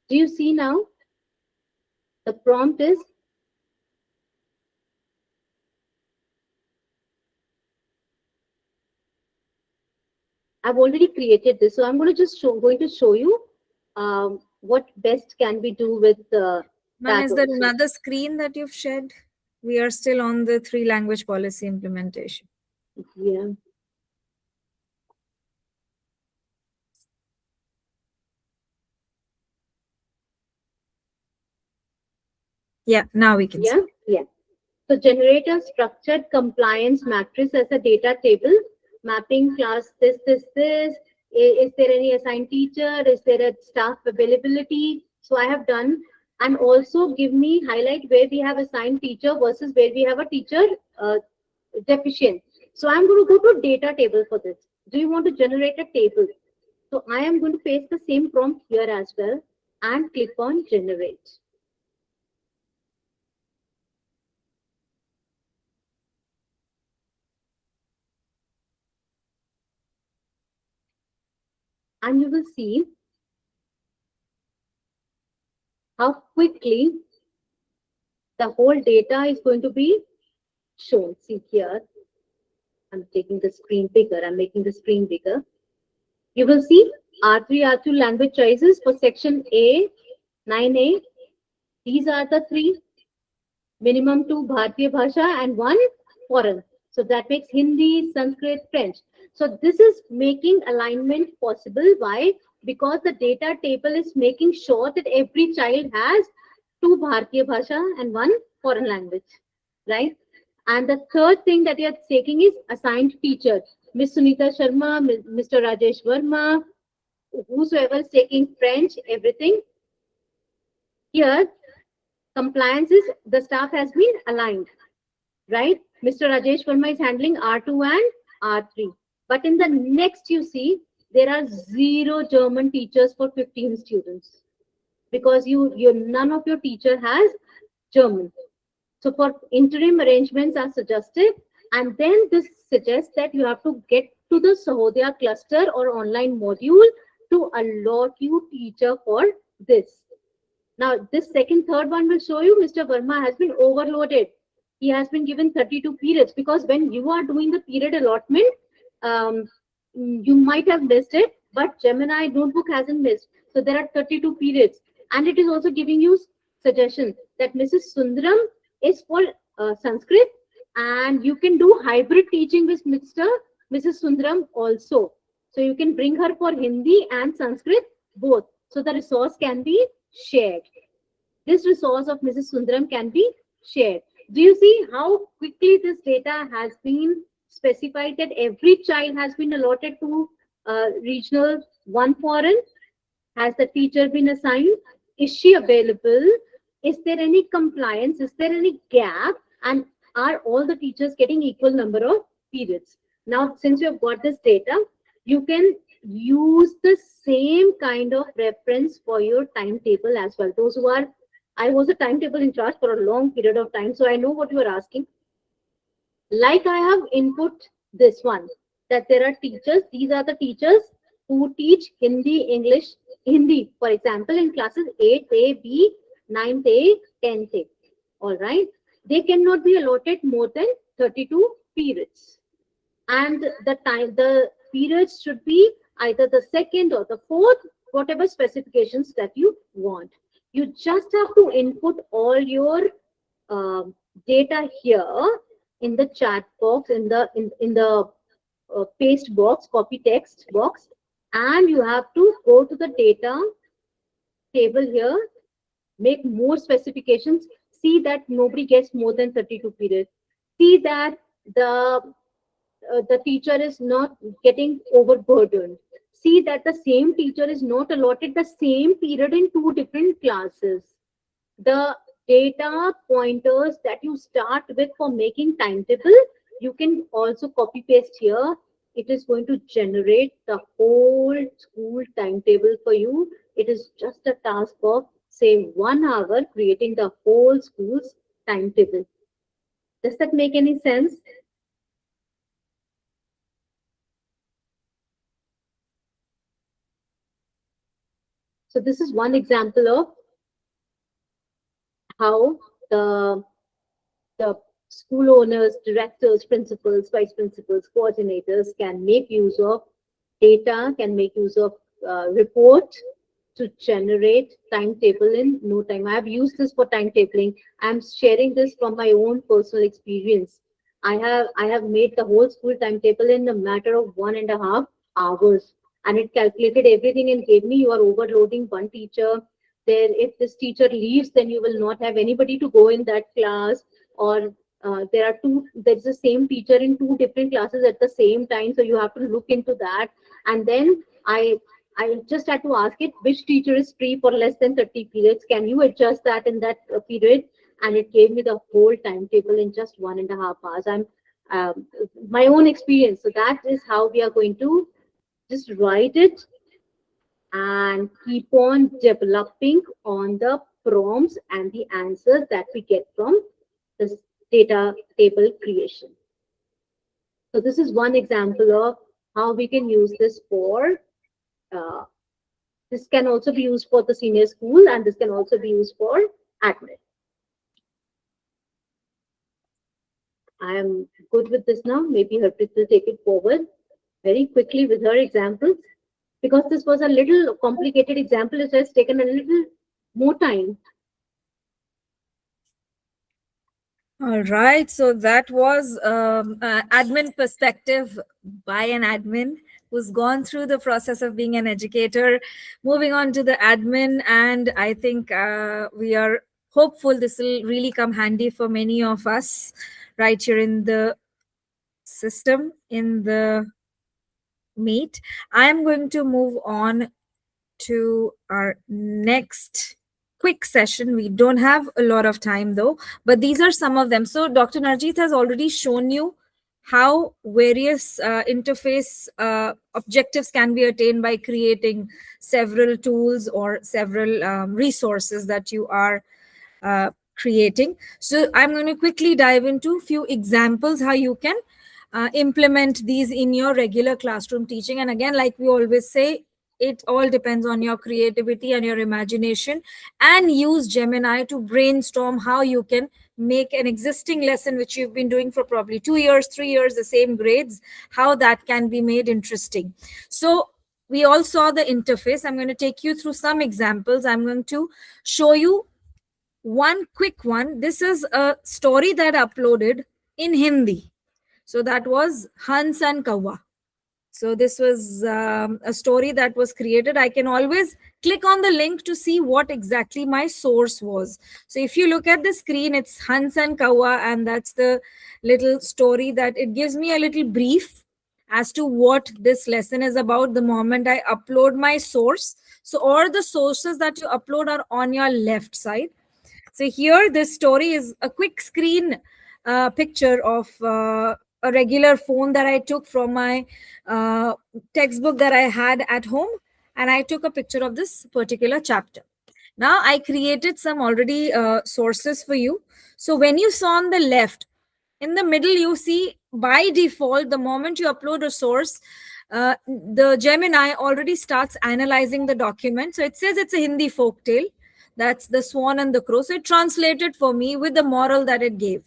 Do you see now? The prompt is I've already created this, so I'm going to just show you what best can we do with Ma'am, that is there also. another screen that you've shared? We are still on the 3 language policy implementation. Yeah. Yeah, now we can see. Yeah, yeah. So generate a structured compliance matrix as a data table, mapping class this. Is there any assigned teacher? Is there a staff availability? So I have done, and also give me highlight where we have assigned teacher versus where we have a teacher deficient. So I'm going to go to data table for this. Do you want to generate a table? So I am going to paste the same prompt here as well and click on generate. And you will see how quickly the whole data is going to be shown. See here, I'm taking the screen bigger. I'm making the screen bigger. You will see R3, R2 language choices for section A, 9A. These are the 3. Minimum 2 Bharatiya Bhasha and 1 foreign. So that makes Hindi, Sanskrit, French. So this is making alignment possible. Why? Because the data table is making sure that every child has 2 Bharatiya Bhasha and 1 foreign language, right? And the third thing that you're taking is assigned teacher. Miss Sunita Sharma, Mr. Rajesh Verma, whosoever is taking French, everything. Here, compliance is the staff has been aligned, right? Mr. Rajesh Verma is handling R2 and R3. But in the next, you see, there are 0 German teachers for 15 students because none of your teacher has German. So for interim arrangements are suggested, and then this suggests that you have to get to the Sahodaya cluster or online module to allot you teacher for this. Now, this second, third one will show you Mr. Verma has been overloaded. He has been given 32 periods because when you are doing the period allotment, um, you might have missed it, but Gemini Notebook hasn't missed. So there are 32 periods. And it is also giving you suggestion that Mrs. Sundaram is for Sanskrit, and you can do hybrid teaching with Mrs. Sundaram also. So you can bring her for Hindi and Sanskrit both. So the resource can be shared. This resource of Mrs. Sundaram can be shared. Do you see how quickly this data has been specified that every child has been allotted to regional one foreign? Has the teacher been assigned? Is she available? Is there any compliance? Is there any gap? And are all the teachers getting equal number of periods? Now, since you have got this data, you can use the same kind of reference for your timetable as well. Those who are, I was a timetable in charge for a long period of time, so I know what you are asking. Like I have input this one, that there are teachers, these are the teachers who teach Hindi, English, Hindi, for example, in classes 8A, B, 9A, 10A. All right. They cannot be allotted more than 32 periods. And the periods should be either the second or the fourth, whatever specifications that you want. You just have to input all your data here in the chat box, in the paste box, copy text box, and you have to go to the data table here, make more specifications, see that nobody gets more than 32 periods, see that the teacher is not getting overburdened, see that the same teacher is not allotted the same period in two different classes. The data pointers that you start with for making timetable, you can also copy paste here. It is going to generate the whole school timetable for you. It is just a task of say 1 hour creating the whole school's timetable. Does that make any sense? So this is one example of how the school owners, directors, principals, vice principals, coordinators can make use of data, can make use of report to generate timetable in no time. I have used this for timetabling. I'm sharing this from my own personal experience. I have made the whole school timetable in a matter of 1.5 hours, and it calculated everything and gave me, you are overloading one teacher. There, if this teacher leaves, then you will not have anybody to go in that class, or there's the same teacher in two different classes at the same time, so you have to look into that. And then I just had to ask it which teacher is free for less than 30 periods. Can you adjust that in that period? And it gave me the whole timetable in just 1.5 hours. I'm my own experience. So that is how we are going to just write it and keep on developing on the prompts and the answers that we get from this data table creation. So this is one example of how we can use this for this can also be used for the senior school, and this can also be used for admin. I am good with this now. Maybe Harpreet will take it forward very quickly with her examples, because this was a little complicated example. It has taken a little more time. All right. So that was admin perspective by an admin who's gone through the process of being an educator, moving on to the admin. And I think we are hopeful this will really come handy for many of us right here in the system, in the meet. I am going to move on to our next quick session. We don't have a lot of time though, but these are some of them. So Dr. Narjeet has already shown you how various interface objectives can be attained by creating several tools or several resources that you are creating. So I'm going to quickly dive into a few examples how you can implement these in your regular classroom teaching. And again, like we always say, It all depends on your creativity and your imagination, and use Gemini to brainstorm how you can make an existing lesson which you've been doing for probably 2 years, 3 years, the same grades, how that can be made interesting. So we all saw the interface. I'm going to take you through some examples. I'm going to show you one quick one. This is a story that I uploaded in Hindi. So that was Hans and Kawa. So this was a story that was created. I can always click on the link to see what exactly my source was. So if you look at the screen, it's Hans and Kawa, and that's the little story that it gives me a little brief as to what this lesson is about the moment I upload my source. So all the sources that you upload are on your left side. So here, this story is a quick screen picture of a regular phone that I took from my uh, textbook that I had at home, and I took a picture of this particular chapter. Now I created some already sources for you. So when you saw on the left, in the middle, you see by default, the moment you upload a source, the Gemini already starts analyzing the document. So it says it's a Hindi folk tale. That's The Swan and the Crow. So it translated for me with the moral that it gave.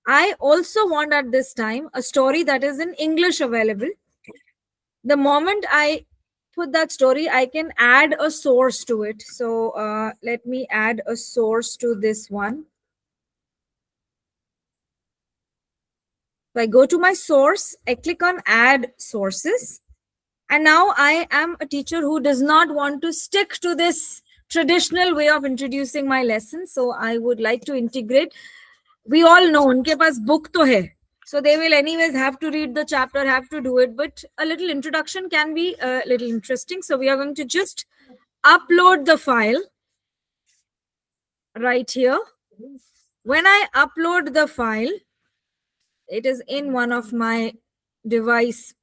I also want at this time a story that is in English available. The moment I put that story, I can add a source to it. So let me add a source to this one. So I go to my source, I click on add sources. And now I am a teacher who does not want to stick to this traditional way of introducing my lesson. So I would like to integrate. We all know unke paas book to hai. So they will anyways have to read the chapter, have to do it. But a little introduction can be a little interesting. So we are going to just upload the file right here. When I upload the file, it is in one of my device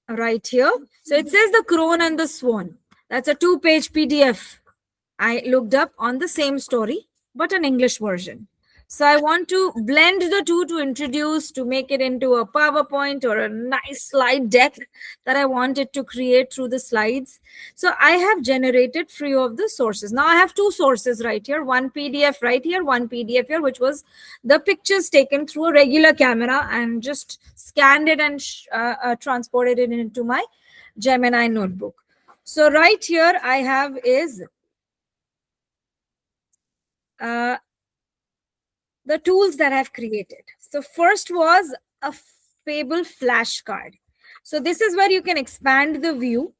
right here. So it says The Crone and the Swan. That's a 2-page PDF. I looked up on the same story, but an English version. So I want to blend the two to introduce, to make it into a PowerPoint or a nice slide deck that I wanted to create through the slides. So I have generated few of the sources. Now I have two sources right here, one PDF right here, one PDF here, which was the pictures taken through a regular camera, and just scanned it and transported it into my Gemini notebook. So right here I have is the tools that I've created. So first was a Fable flashcard. So this is where you can expand the view.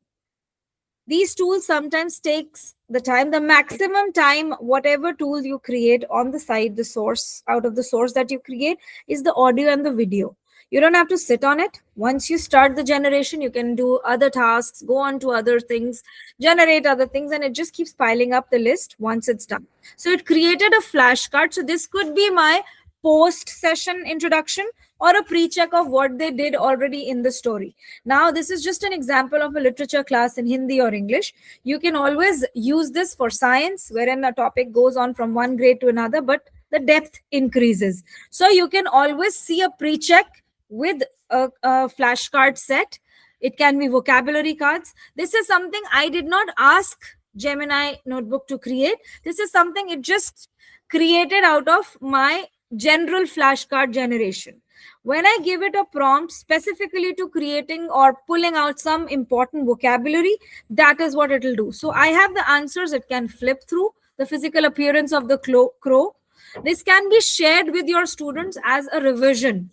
These tools sometimes takes the time, the maximum time, whatever tool you create on the side, the source, out of the source that you create, is the audio and the video. You don't have to sit on it. Once you start the generation, you can do other tasks, go on to other things, generate other things, and it just keeps piling up the list once it's done. So it created a flashcard. So this could be my post session introduction or a pre-check of what they did already in the story. Now, this is just an example of a literature class in Hindi or English. You can always use this for science, wherein a topic goes on from one grade to another, but the depth increases. So you can always see a pre-check with a flashcard set. It can be vocabulary cards. This is something I did not ask Gemini Notebook to create. This is something it just created out of my general flashcard generation. When I give it a prompt specifically to creating or pulling out some important vocabulary, that is what it will do. So I have the answers. It can flip through the physical appearance of the crow. This can be shared with your students as a revision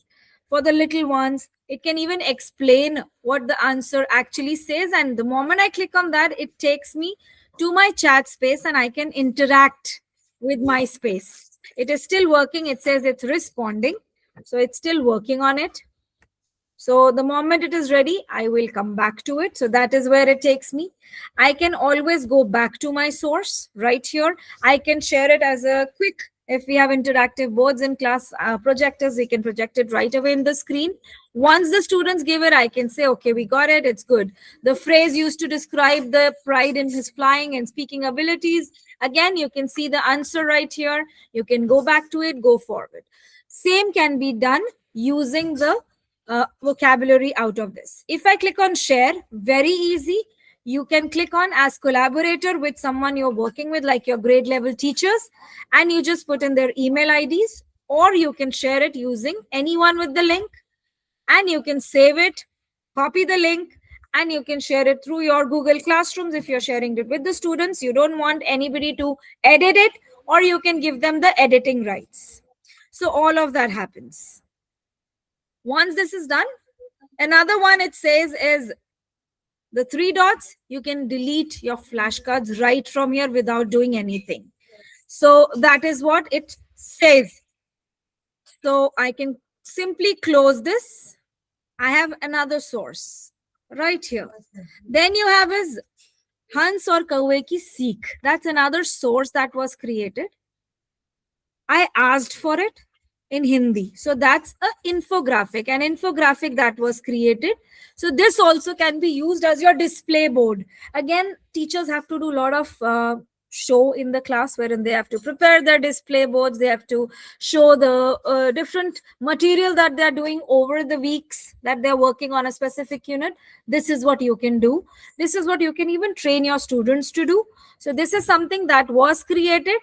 for the little ones. It can even explain what the answer actually says. And the moment I click on that, it takes me to my chat space and I can interact with my space. It is still working. It says it's responding. So it's still working on it. So the moment it is ready, I will come back to it. So that is where it takes me. I can always go back to my source right here. I can share it as a quick, if we have interactive boards in class projectors, we can project it right away in the screen. Once the students give it, I can say, okay, we got it. It's good. The phrase used to describe the pride in his flying and speaking abilities. Again, you can see the answer right here. You can go back to it, go forward. Same can be done using the vocabulary out of this. If I click on share, very easy. You can click on as collaborator with someone you're working with, like your grade level teachers, and you just put in their email IDs, or you can share it using anyone with the link, and you can save it, copy the link, and you can share it through your Google Classrooms. If you're sharing it with the students, you don't want anybody to edit it, or you can give them the editing rights. So all of that happens. Once this is done, another one it says is the three dots. You can delete your flashcards right from here without doing anything. So that is what it says. So I can simply close this. I have another source right here. Then you have is Hans or Kauwe ki Seek. That's another source that was created. I asked for it in Hindi. So that's an infographic that was created. So this also can be used as your display board. Again, teachers have to do a lot of show in the class, wherein they have to prepare their display boards. They have to show the different material that they're doing over the weeks that they're working on a specific unit. This is what you can do. This is what you can even train your students to do. So this is something that was created,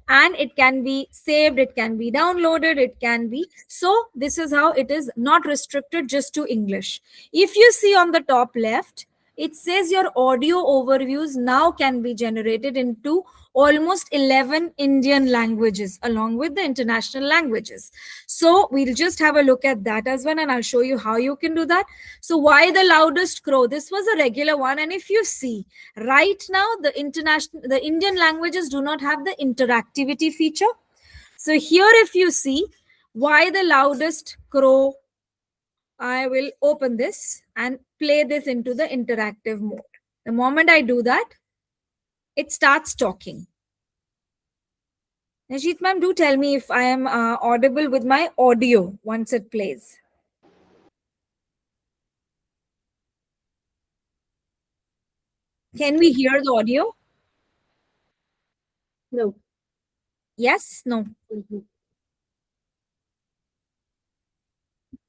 and it can be saved, it can be downloaded, it can be. So this is how it is not restricted just to English. If you see on the top left, it says your audio overviews now can be generated into almost 11 Indian languages along with the international languages. So we'll just have a look at that as well, and I'll show you how you can do that. So why the loudest crow? This was a regular one, and if you see right now, the Indian languages do not have the interactivity feature. So here, if you see why the loudest crow, I will open this and play this into the interactive mode. The moment I do that, it starts talking. Narjeet ma'am, do tell me if I am audible with my audio once it plays. Can we hear the audio? No. Yes? No? Mhm.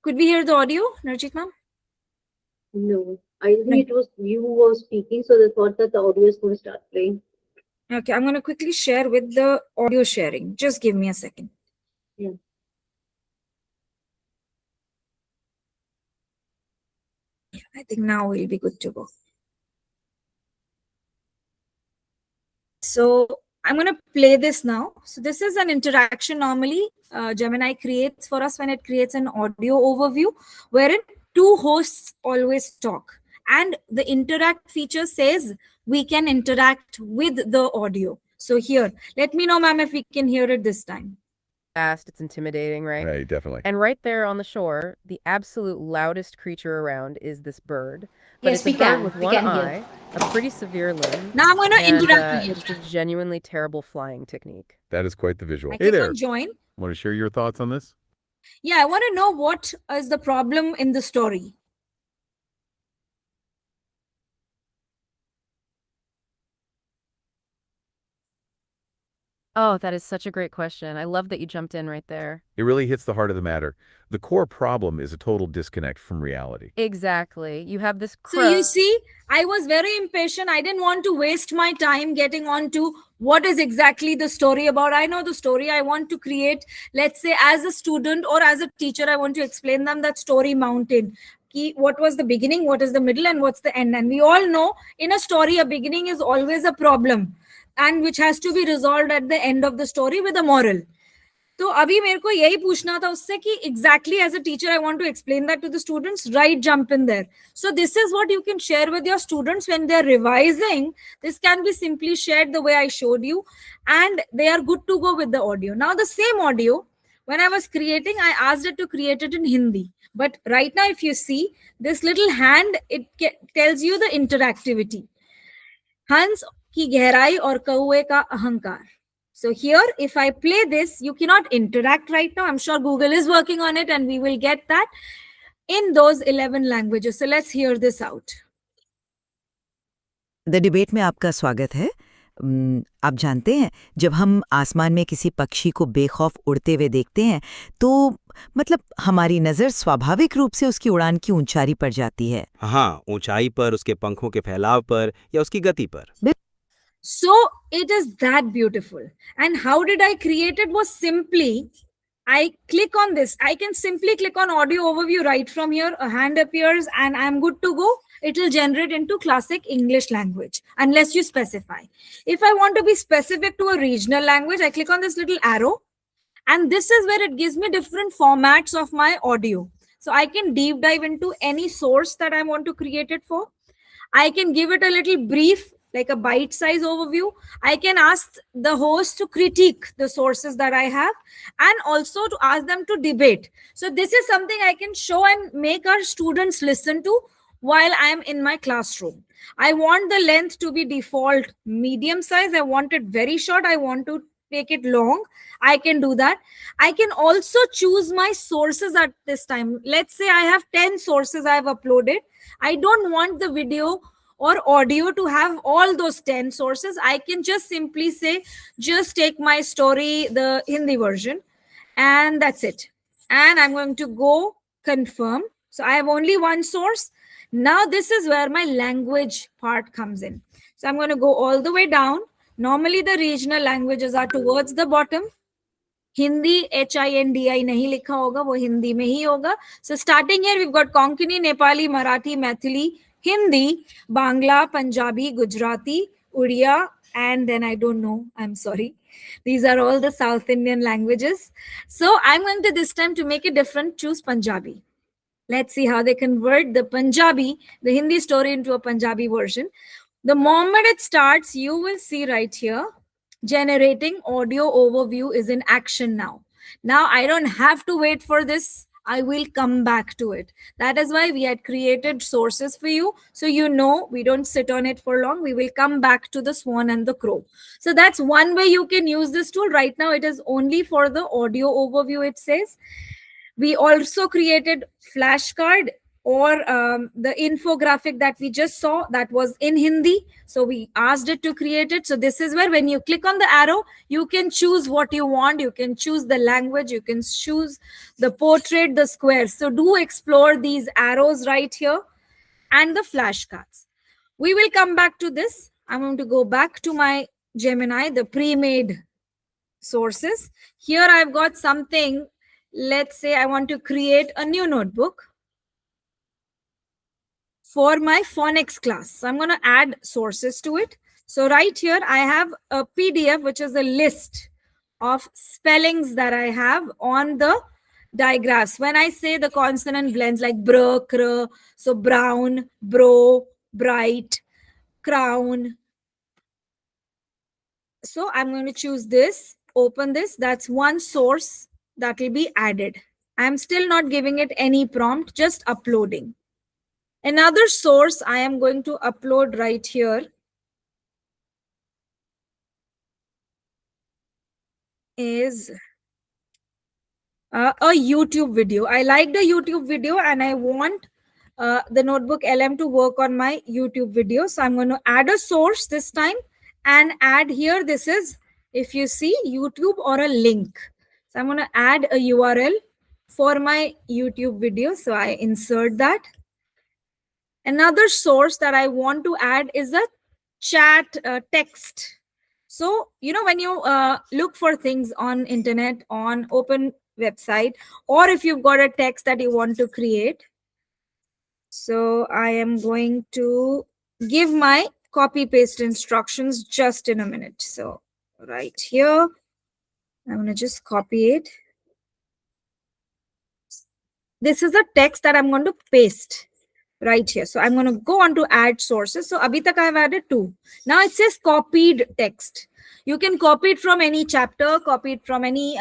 Could we hear the audio, Narjeet ma'am? No. I think it was you who was speaking, so they thought that the audio is going to start playing. Okay, I'm going to quickly share with the audio sharing. Just give me a second. Yeah. I think now we'll be good to go. So I'm going to play this now. So this is an interaction normally Gemini creates for us when it creates an audio overview, wherein two hosts always talk. And the interact feature says we can interact with the audio. So here, let me know, ma'am, if we can hear it this time. Fast, it's intimidating, right? Right, definitely. And right there on the shore, the absolute loudest creature around is this bird. But Yes, it's we a bird can. with We one can hear. eye, a pretty severe limb, Now I'm going to and interact with just you. a genuinely terrible flying technique. That is quite the visual. I Hey click there. on join. Want to share your thoughts on this? Yeah, I want to know what is the problem in the story. Oh, that is such a great question. I love that you jumped in right there. It really hits the heart of the matter. The core problem is a total disconnect from reality. Exactly. You have this So crow. you see, I was very impatient. I didn't want to waste my time getting on to what is exactly the story about. I know the story. I want to create, let's say, as a student or as a teacher, I want to explain them that story mountain. What was the beginning, what is the middle, and what's the end. And we all know in a story, a beginning is always a problem, and which has to be resolved at the end of the story with a moral. तो अभी मेरे को यही पूछना था उससे कि exactly as a teacher I want to explain that to the students, right, jump in there. So this is what you can share with your students when they're revising. This can be simply shared the way I showed you, and they are good to go with the audio. Now the same audio, when I was creating, I asked it to create it in Hindi. But right now, if you see this little hand, it tells you the interactivity. हंस की गहराई और कौवे का अहंकार. So here, if I play this, you cannot interact right now. I'm sure Google is working on it, and we will get that in those 11 languages. So let's hear this out. The debate में आपका स्वागत है. आप जानते हैं, जब हम आसमान में किसी पक्षी को बेखौफ उड़ते हुए देखते हैं तो मतलब हमारी नज़र स्वाभाविक रूप से उसकी उड़ान की ऊंचाई पर जाती है। हाँ, ऊंचाई पर, उसके पंखों के फैलाव पर या उसकी गति पर। So it is that beautiful. And how did I create it was simply, I click on this. I can simply click on audio overview right from here. A hand appears and I'm good to go. It will generate into classic English language unless you specify. If I want to be specific to a regional language, I click on this little arrow and this is where it gives me different formats of my audio. So I can deep dive into any source that I want to create it for. I can give it a little brief, like a bite size overview. I can ask the host to critique the sources that I have and also to ask them to debate. So, this is something I can show and make our students listen to while I am in my classroom. I want the length to be default medium size. I want it very short. I want to make it long. I can do that. I can also choose my sources at this time. Let's say I have 10 sources I have uploaded. I don't want the video or audio to have all those 10 sources. I can just simply say, just take my story, the Hindi version, and that's it. And I'm going to go confirm. So I have only one source. Now this is where my language part comes in. So I'm going to go all the way down. Normally the regional languages are towards the bottom. Hindi, HINDI नहीं लिखा होगा, वो हिंदी में ही होगा. So starting here, we've got Konkani, Nepali, Marathi, Maithili, Hindi, Bangla, Punjabi, Gujarati, Odia, and then I don't know. I'm sorry. These are all the South Indian languages. So I'm going to this time to make it different, choose Punjabi. Let's see how they convert the Punjabi, the Hindi story into a Punjabi version. The moment it starts, you will see right here, generating audio overview is in action now. Now I don't have to wait for this. I will come back to it. That is why we had created sources for you. So you know we don't sit on it for long. We will come back to the swan and the crow. So that's one way you can use this tool. Right now it is only for the audio overview, it says. We also created flashcard or the infographic that we just saw that was in Hindi. So we asked it to create it. So this is where when you click on the arrow, you can choose what you want. You can choose the language. You can choose the portrait, the squares. So do explore these arrows right here and the flashcards. We will come back to this. I'm going to go back to my Gemini, the pre-made sources. Here I've got something. Let's say I want to create a new notebook for my phonics class. So I'm going to add sources to it. So right here, I have a PDF, which is a list of spellings that I have on the digraphs. When I say the consonant blends like br, kr, so brown, bro, bright, crown. So I'm going to choose this, open this. That's one source that will be added. I'm still not giving it any prompt, just uploading. Another source I am going to upload right here is a YouTube video. I like the YouTube video and I want the Notebook LM to work on my YouTube video. So I'm going to add a source this time and add here. This is, if you see, YouTube or a link. So I'm going to add a URL for my YouTube video. So I insert that. Another source that I want to add is a chat text. So, you know, when you look for things on internet, on open website, or if you've got a text that you want to create. So I am going to give my copy paste instructions just in a minute. So right here, I'm going to just copy it. This is a text that I'm going to paste right here. So I'm going to go on to add sources. So abhi tak I have added 2. Now it says copied text. You can copy it from any chapter, copy it from any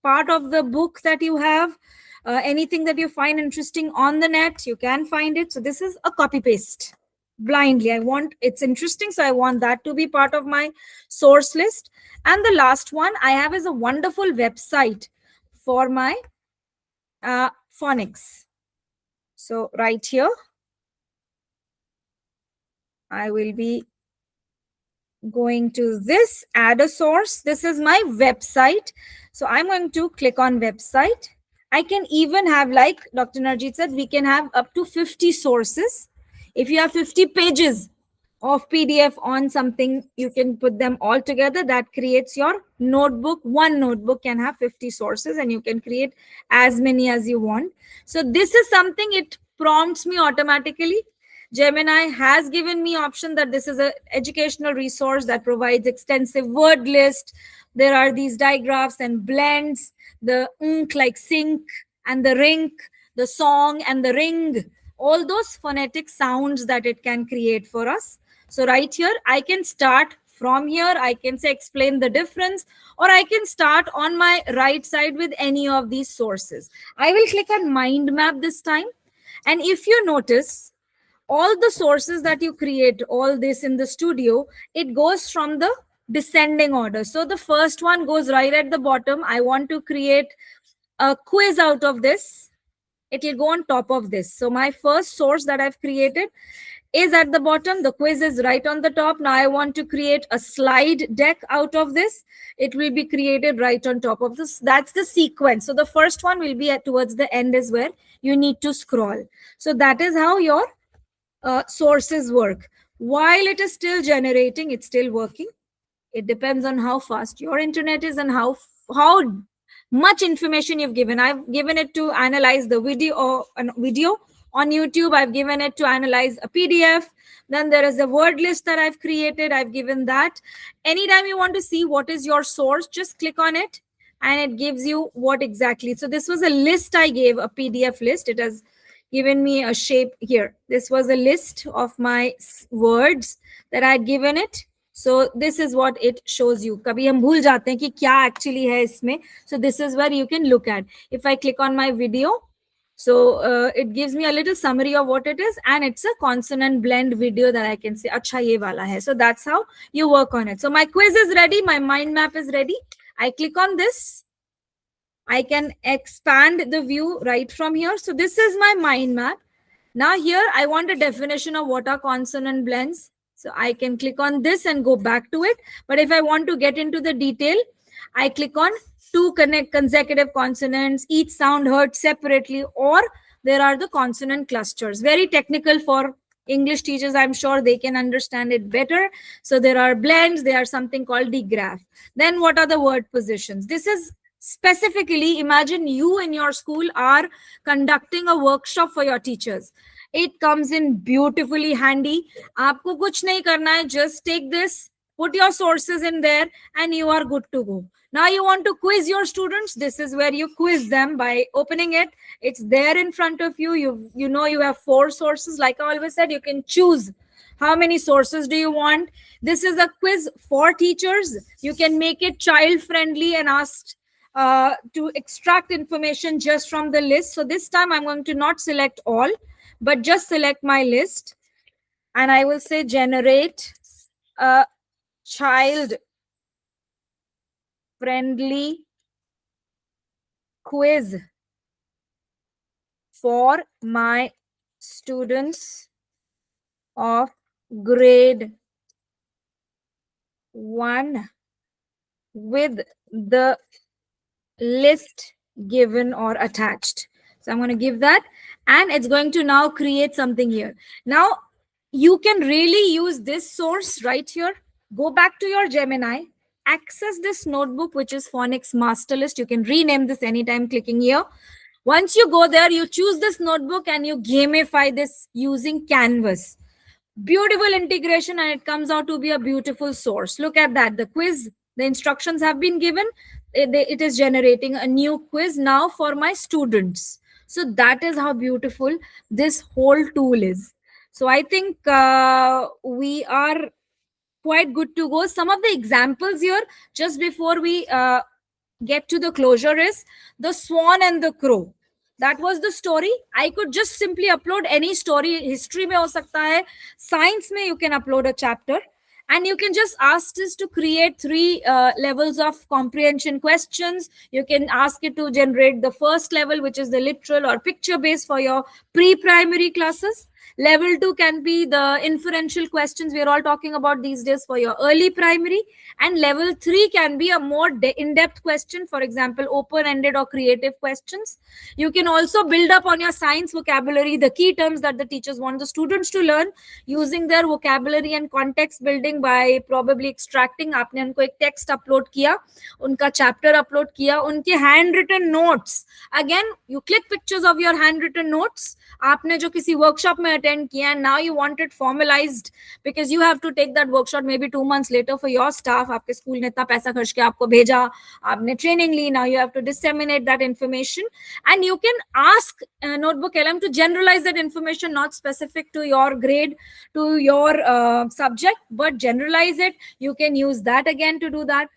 part of the book that you have, anything that you find interesting on the net, you can find it. So this is a copy paste blindly. I want, it's interesting. So I want that to be part of my source list. And the last one I have is a wonderful website for my phonics. So right here, I will be going to this, add a source. This is my website. So I'm going to click on website. I can even have, like Dr. Narjeet said, we can have up to 50 sources. If you have 50 pages of PDF on something, you can put them all together. That creates your notebook. One notebook can have 50 sources and you can create as many as you want. So this is something, it prompts me automatically. Gemini has given me option that this is an educational resource that provides extensive word list. There are these digraphs and blends, the like sink and the rink, the song and the ring, all those phonetic sounds that it can create for us. So right here, I can start from here. I can say explain the difference, or I can start on my right side with any of these sources. I will click on mind map this time. And if you notice, all the sources that you create, all this in the studio, it goes from the descending order. So the first one goes right at the bottom. I want to create a quiz out of this. It will go on top of this. So my first source that I've created is at the bottom. The quiz is right on the top. Now I want to create a slide deck out of this. It will be created right on top of this. That's the sequence. So the first one will be towards the end, is where you need to scroll. So that is how your sources work. While it is still generating, it's still working. It depends on how fast your internet is and how much information you've given. I've given it to analyze the video on YouTube. I've given it to analyze a PDF. Then there is a word list that I've created. I've given that. Anytime you want to see what is your source, just click on it and it gives you what exactly. So this was a list I gave, a PDF list. It has given me a shape here. This was a list of my words that I had given it. So this is what it shows you. Kabhi hum bhul jate hain ki kya actually hai isme. So this is where you can look at. If I click on my video, so it gives me a little summary of what it is, and it's a consonant blend video that I can say, acha ye wala hai. So that's how you work on it. So my quiz is ready. My mind map is ready. I click on this. I can expand the view right from here. So this is my mind map. Now here I want a definition of what are consonant blends. So I can click on this and go back to it. But if I want to get into the detail, I click on two consecutive consonants, each sound heard separately, or there are the consonant clusters. Very technical for English teachers. I'm sure they can understand it better. So there are blends. There are something called digraph. Then what are the word positions? This is specifically, imagine you in your school are conducting a workshop for your teachers. It comes in beautifully handy. Aapko kuch nahi karna hai, just take this, put your sources in there, and you are good to go. Now you want to quiz your students. This is where you quiz them by opening it. It's there in front of you. You know you have 4 sources. Like I always said, you can choose how many sources do you want. This is a quiz for teachers. You can make it child friendly and ask to extract information just from the list. So this time I'm going to not select all, but just select my list. And I will say generate a child friendly quiz for my students of grade 1 with the list given or attached. So I'm going to give that, and it's going to now create something here. Now you can really use this source right here. Go back to your Gemini, access this notebook, which is Phonics Master List. You can rename this anytime clicking here. Once you go there, you choose this notebook and you gamify this using Canvas. Beautiful integration, and it comes out to be a beautiful source. Look at that. The quiz, the instructions have been given. It is generating a new quiz now for my students. So that is how beautiful this whole tool is. So I think we are quite good to go. Some of the examples here, just before we get to the closure, is the swan and the crow. That was the story. I could just simply upload any story. History mein ho sakta hai, science mein you can upload a chapter, and you can just ask this to create 3 levels of comprehension questions. You can ask it to generate the first level, which is the literal or picture based for your pre-primary classes. Level 2 can be the inferential questions we are all talking about these days for your early primary. And level 3 can be a more in-depth question, for example, open-ended or creative questions. You can also build up on your science vocabulary, the key terms that the teachers want the students to learn, using their vocabulary and context building by probably extracting. आपने उनको एक text upload किया, उनका chapter upload किया, उनके handwritten notes. Again, you click pictures of your handwritten notes. आपने जो किसी workshop में attend किया, and now you want it formalized because you have to take that workshop maybe 2 months later for your staff. आपके school ने इतना पैसा खर्च के आपको भेजा, आपने training Lee, now you have to disseminate that information, and you can ask Notebook LM to generalize that information, not specific to your grade, to your subject, but generalize it. You can use that again to do that.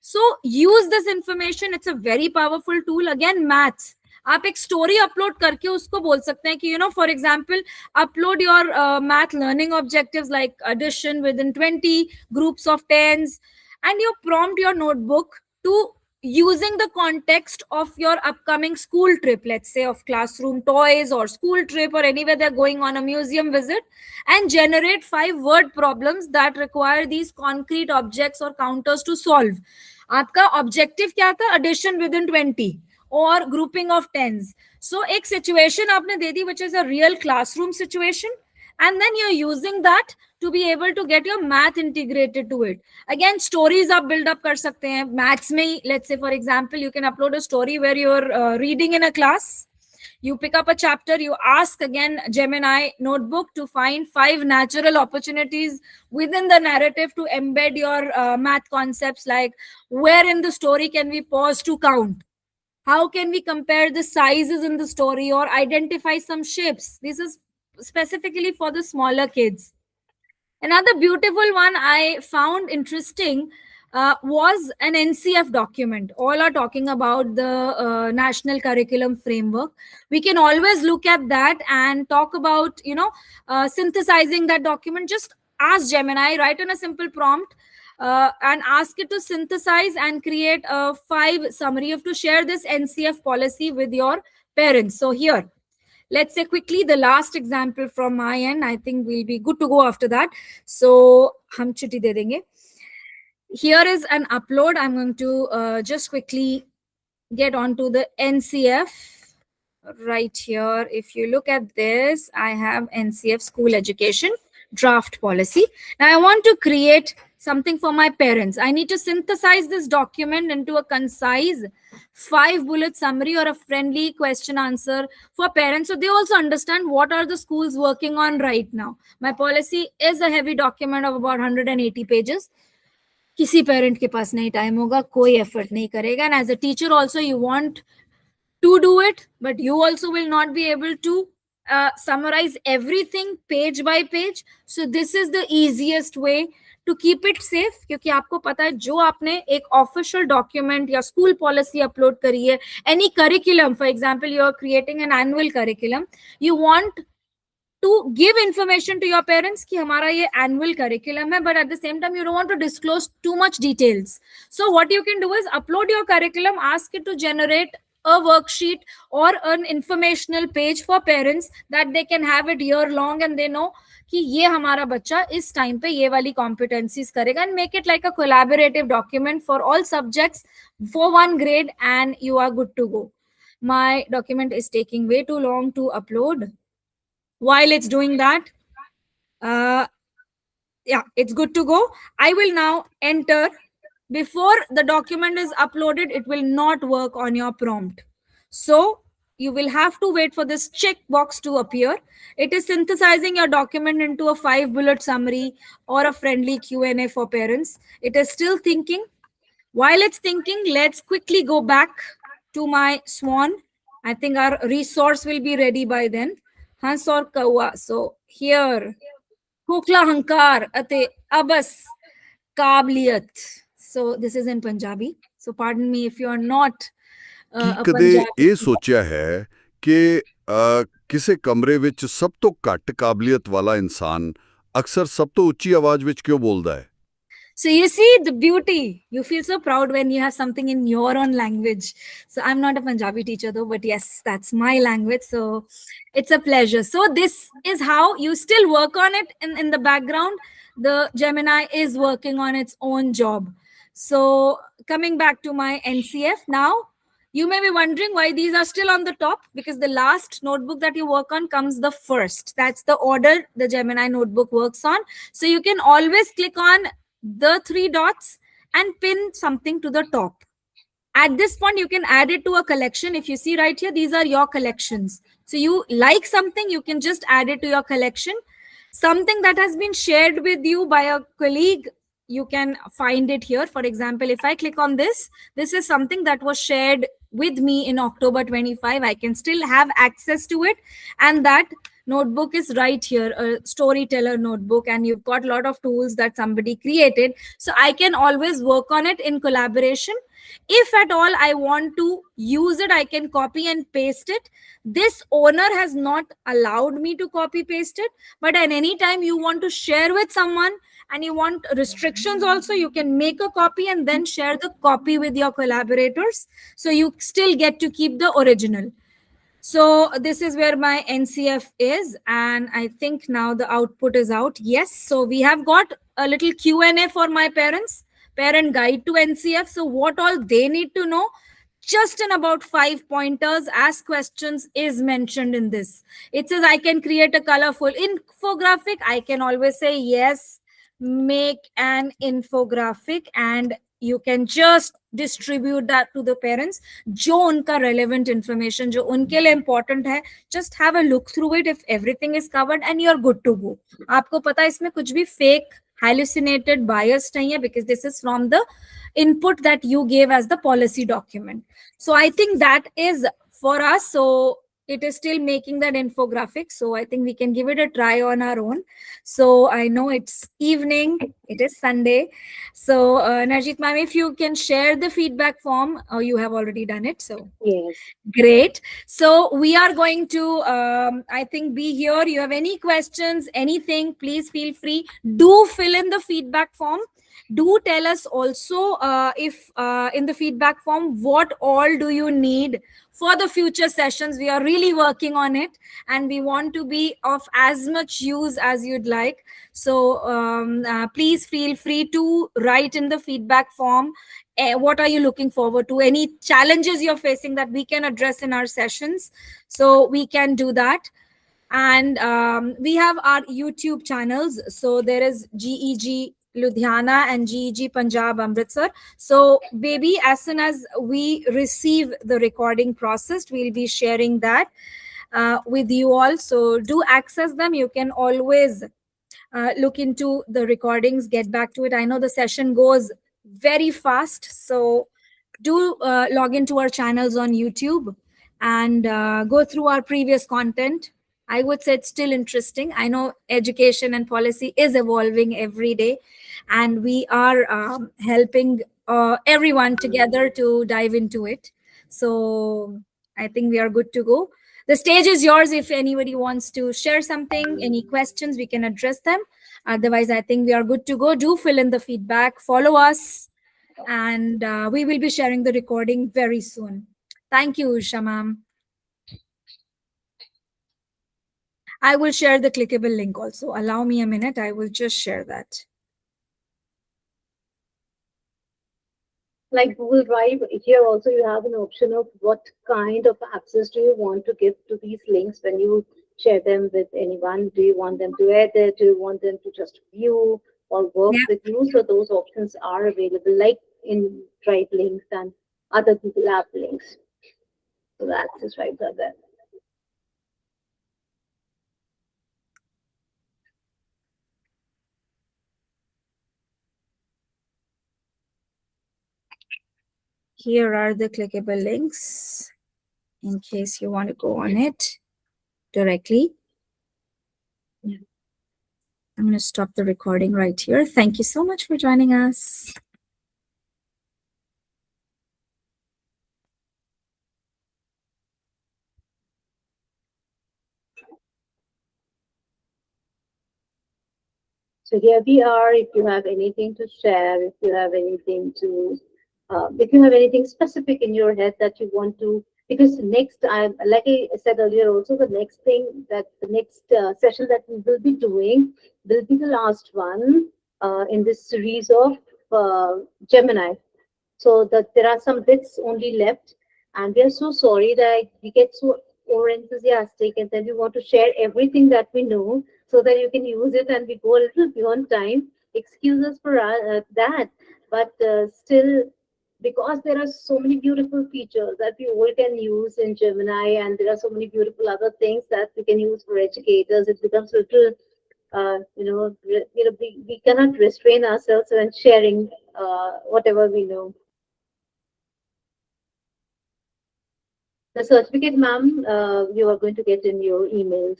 So use this information. It's a very powerful tool. Again, maths. आप एक story upload करके उसको बोल सकते हैं कि for example upload your math learning objectives like addition within 20 groups of 10s and you prompt your notebook to using the context of your upcoming school trip, let's say of classroom toys or school trip or anywhere they're going on a museum visit, and generate 5 word problems that require these concrete objects or counters to solve. आपका objective क्या था? Addition within 20 or grouping of 10s. So एक situation आपने दे दी which is a real classroom situation, and then you're using that to be able to get your math integrated to it. Again, stories आप build up कर सकते हैं maths में ही. Let's say for example you can upload a story where you're reading in a class. You pick up a chapter, you ask again Gemini Notebook to find 5 natural opportunities within the narrative to embed your math concepts, like where in the story can we pause to count? How can we compare the sizes in the story or identify some shapes? This is specifically for the smaller kids. Another beautiful one I found interesting was an NCF document. All are talking about the National Curriculum Framework. We can always look at that and talk about, synthesizing that document. Just ask Gemini, write in a simple prompt, and ask it to synthesize and create a 5 summary. You have to share this NCF policy with your parents. So here, let's say quickly the last example from my end. I think we'll be good to go after that. So, hum chutti de denge. Here is an upload. I'm going to just quickly get onto the NCF right here. If you look at this, I have NCF school education draft policy. Now I want to create something for my parents. I need to synthesize this document into a concise 5 bullet summary or a friendly question answer for parents, so they also understand what are the schools working on right now. My policy is a heavy document of about 180 pages. किसी parent के पास नहीं time होगा, कोई effort नहीं करेगा, and as a teacher also you want to do it, but you also will not be able to summarize everything page by page. So this is the easiest way to keep it safe, क्योंकि आपको पता है जो आपने एक official document या school policy upload करी है, any curriculum, for example you are creating an annual curriculum, you want to give information to your parents कि हमारा ये annual curriculum है, but at the same time you don't want to disclose too much details. So what you can do is upload your curriculum, ask it to generate a worksheet or an informational page for parents that they can have it year long, and they know कि ये हमारा बच्चा इस time पे ये वाली competencies करेगा, and make it like a collaborative document for all subjects for 1 grade, and you are good to go. My document is taking way too long to upload. While it's doing that, yeah, it's good to go. I will now enter. Before the document is uploaded, it will not work on your prompt. So you will have to wait for this checkbox to appear. It is synthesizing your document into a 5 bullet summary or a friendly Q&A for parents. It is still thinking. While it's thinking, let's quickly go back to my swan. I think our resource will be ready by then. Hans or Kaur. So here, Kukla Hankar Ate Abas Kabliyat. So this is in Punjabi. So pardon me if you are not Ki a ਕਦੇ Punjabi. ਇਹ ਸੋਚਿਆ ਹੈ ਕਿ ਕਿਸੇ ਕਮਰੇ ਵਿੱਚ ਸਭ ਤੋਂ ਘੱਟ ਕਾਬਲੀਅਤ ਵਾਲਾ ਇਨਸਾਨ ਅਕਸਰ ਸਭ ਤੋਂ ਉੱਚੀ ਆਵਾਜ਼ ਵਿੱਚ ਕਿਉਂ ਬੋਲਦਾ ਹੈ? So you see the beauty. You feel so proud when you have something in your own language. So I'm not a Punjabi teacher though, but yes, that's my language. So it's a pleasure. So this is how you still work on it in the background. The Gemini is working on its own job. So coming back to my NCF now, you may be wondering why these are still on the top, because the last notebook that you work on comes the first. That's the order the Gemini notebook works on. So you can always click on the three dots and pin something to the top. At this point, you can add it to a collection. If you see right here, these are your collections. So you like something, you can just add it to your collection. Something that has been shared with you by a colleague, you can find it here. For example, if I click on this, this is something that was shared with me in October 25. I can still have access to it. And that notebook is right here, a storyteller notebook, and you've got a lot of tools that somebody created. So I can always work on it in collaboration. If at all I want to use it, I can copy and paste it. This owner has not allowed me to copy paste it, but at any time you want to share with someone and you want restrictions also, you can make a copy and then share the copy with your collaborators. So you still get to keep the original. So this is where my NCF is, and I think now the output is out. Yes, so we have got a little Q&A for my parents, parent guide to NCF. So what all they need to know, just in about 5 pointers as questions is mentioned in this. It says I can create a colorful infographic. I can always say yes, make an infographic, and you can just distribute that to the parents. जो उनका relevant information, जो उनके लिए important है, just have a look through it. If everything is covered and you're good to go. आपको पता है इसमें कुछ भी fake, hallucinated, biased नहीं है, because this is from the input that you gave as the policy document. So I think that is for us. So it is still making that infographic. So I think we can give it a try on our own. So I know it's evening, it is Sunday. So Narjeet ma'am, if you can share the feedback form, you have already done it. So Yes. great. So we are going to, I think, be here. You have any questions, anything, please feel free. Do fill in the feedback form. Do tell us also if in the feedback form, what all do you need for the future sessions. We are really working on it and we want to be of as much use as you'd like. So please feel free to write in the feedback form. What are you looking forward to? Any challenges you're facing that we can address in our sessions? So we can do that. And we have our YouTube channels. So there is GEG Ludhiana and GEG Punjab-Amritsar. So maybe as soon as we receive the recording processed, we'll be sharing that with you all. So do access them. You can always look into the recordings, get back to it. I know the session goes very fast. So do log into our channels on YouTube and go through our previous content. I would say it's still interesting. I know education and policy is evolving every day, and we are helping everyone together to dive into it. So I think we are good to go. The stage is yours. If anybody wants to share something, any questions, we can address them. Otherwise, I think we are good to go. Do fill in the feedback, follow us, and we will be sharing the recording very soon. Thank you, Usha ma'am. I will share the clickable link also. Allow me a minute. I will just share that. Like Google Drive, here also you have an option of what kind of access do you want to give to these links when you share them with anyone. Do you want them to edit? Do you want them to just view or work Yeah. with you? So those options are available, like in Drive links and other Google app links. So the access rights are there. Here are the clickable links in case you want to go on it directly. I'm going to stop the recording right here. Thank you so much for joining us. So here we are. If you have anything to share, if you have anything to, if you have anything specific in your head that you want to, because next, like I said earlier, also the next thing that the next session that we will be doing will be the last one in this series of Gemini. So that there are some bits only left, and we are so sorry that we get so over enthusiastic, and then we want to share everything that we know so that you can use it, and we go a little beyond time. Excuse us for that, but still, because there are so many beautiful features that we all can use in Gemini, and there are so many beautiful other things that we can use for educators, it becomes a little, we cannot restrain ourselves when sharing whatever we know. The certificate, ma'am, you are going to get in your emails.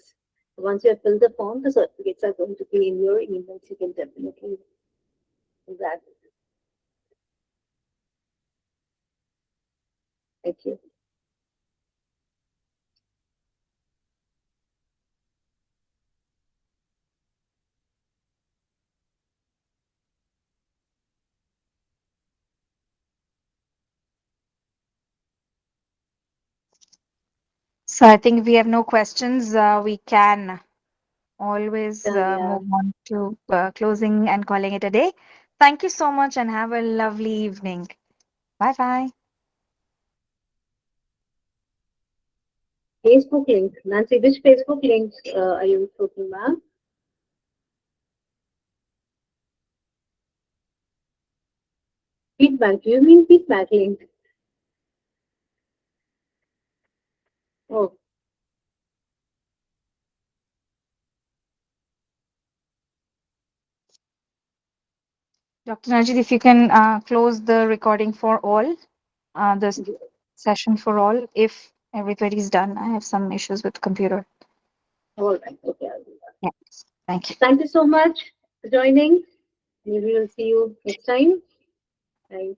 Once you have filled the form, the certificates are going to be in your emails. You can definitely do that. Thank you. So I think if we have no questions, we can always Done, yeah. move on to closing and calling it a day. Thank you so much and have a lovely evening. Bye bye. Facebook link. Nancy, which Facebook link are you talking about? Feedback. Do you mean feedback link? Oh, Dr. Narjeet, if you can close the recording for all, this session for all, if everybody's done. I have some issues with computer. all right. Okay, I'll do that. Yes. Thank you. Thank you so much for joining. We will see you next time. Bye.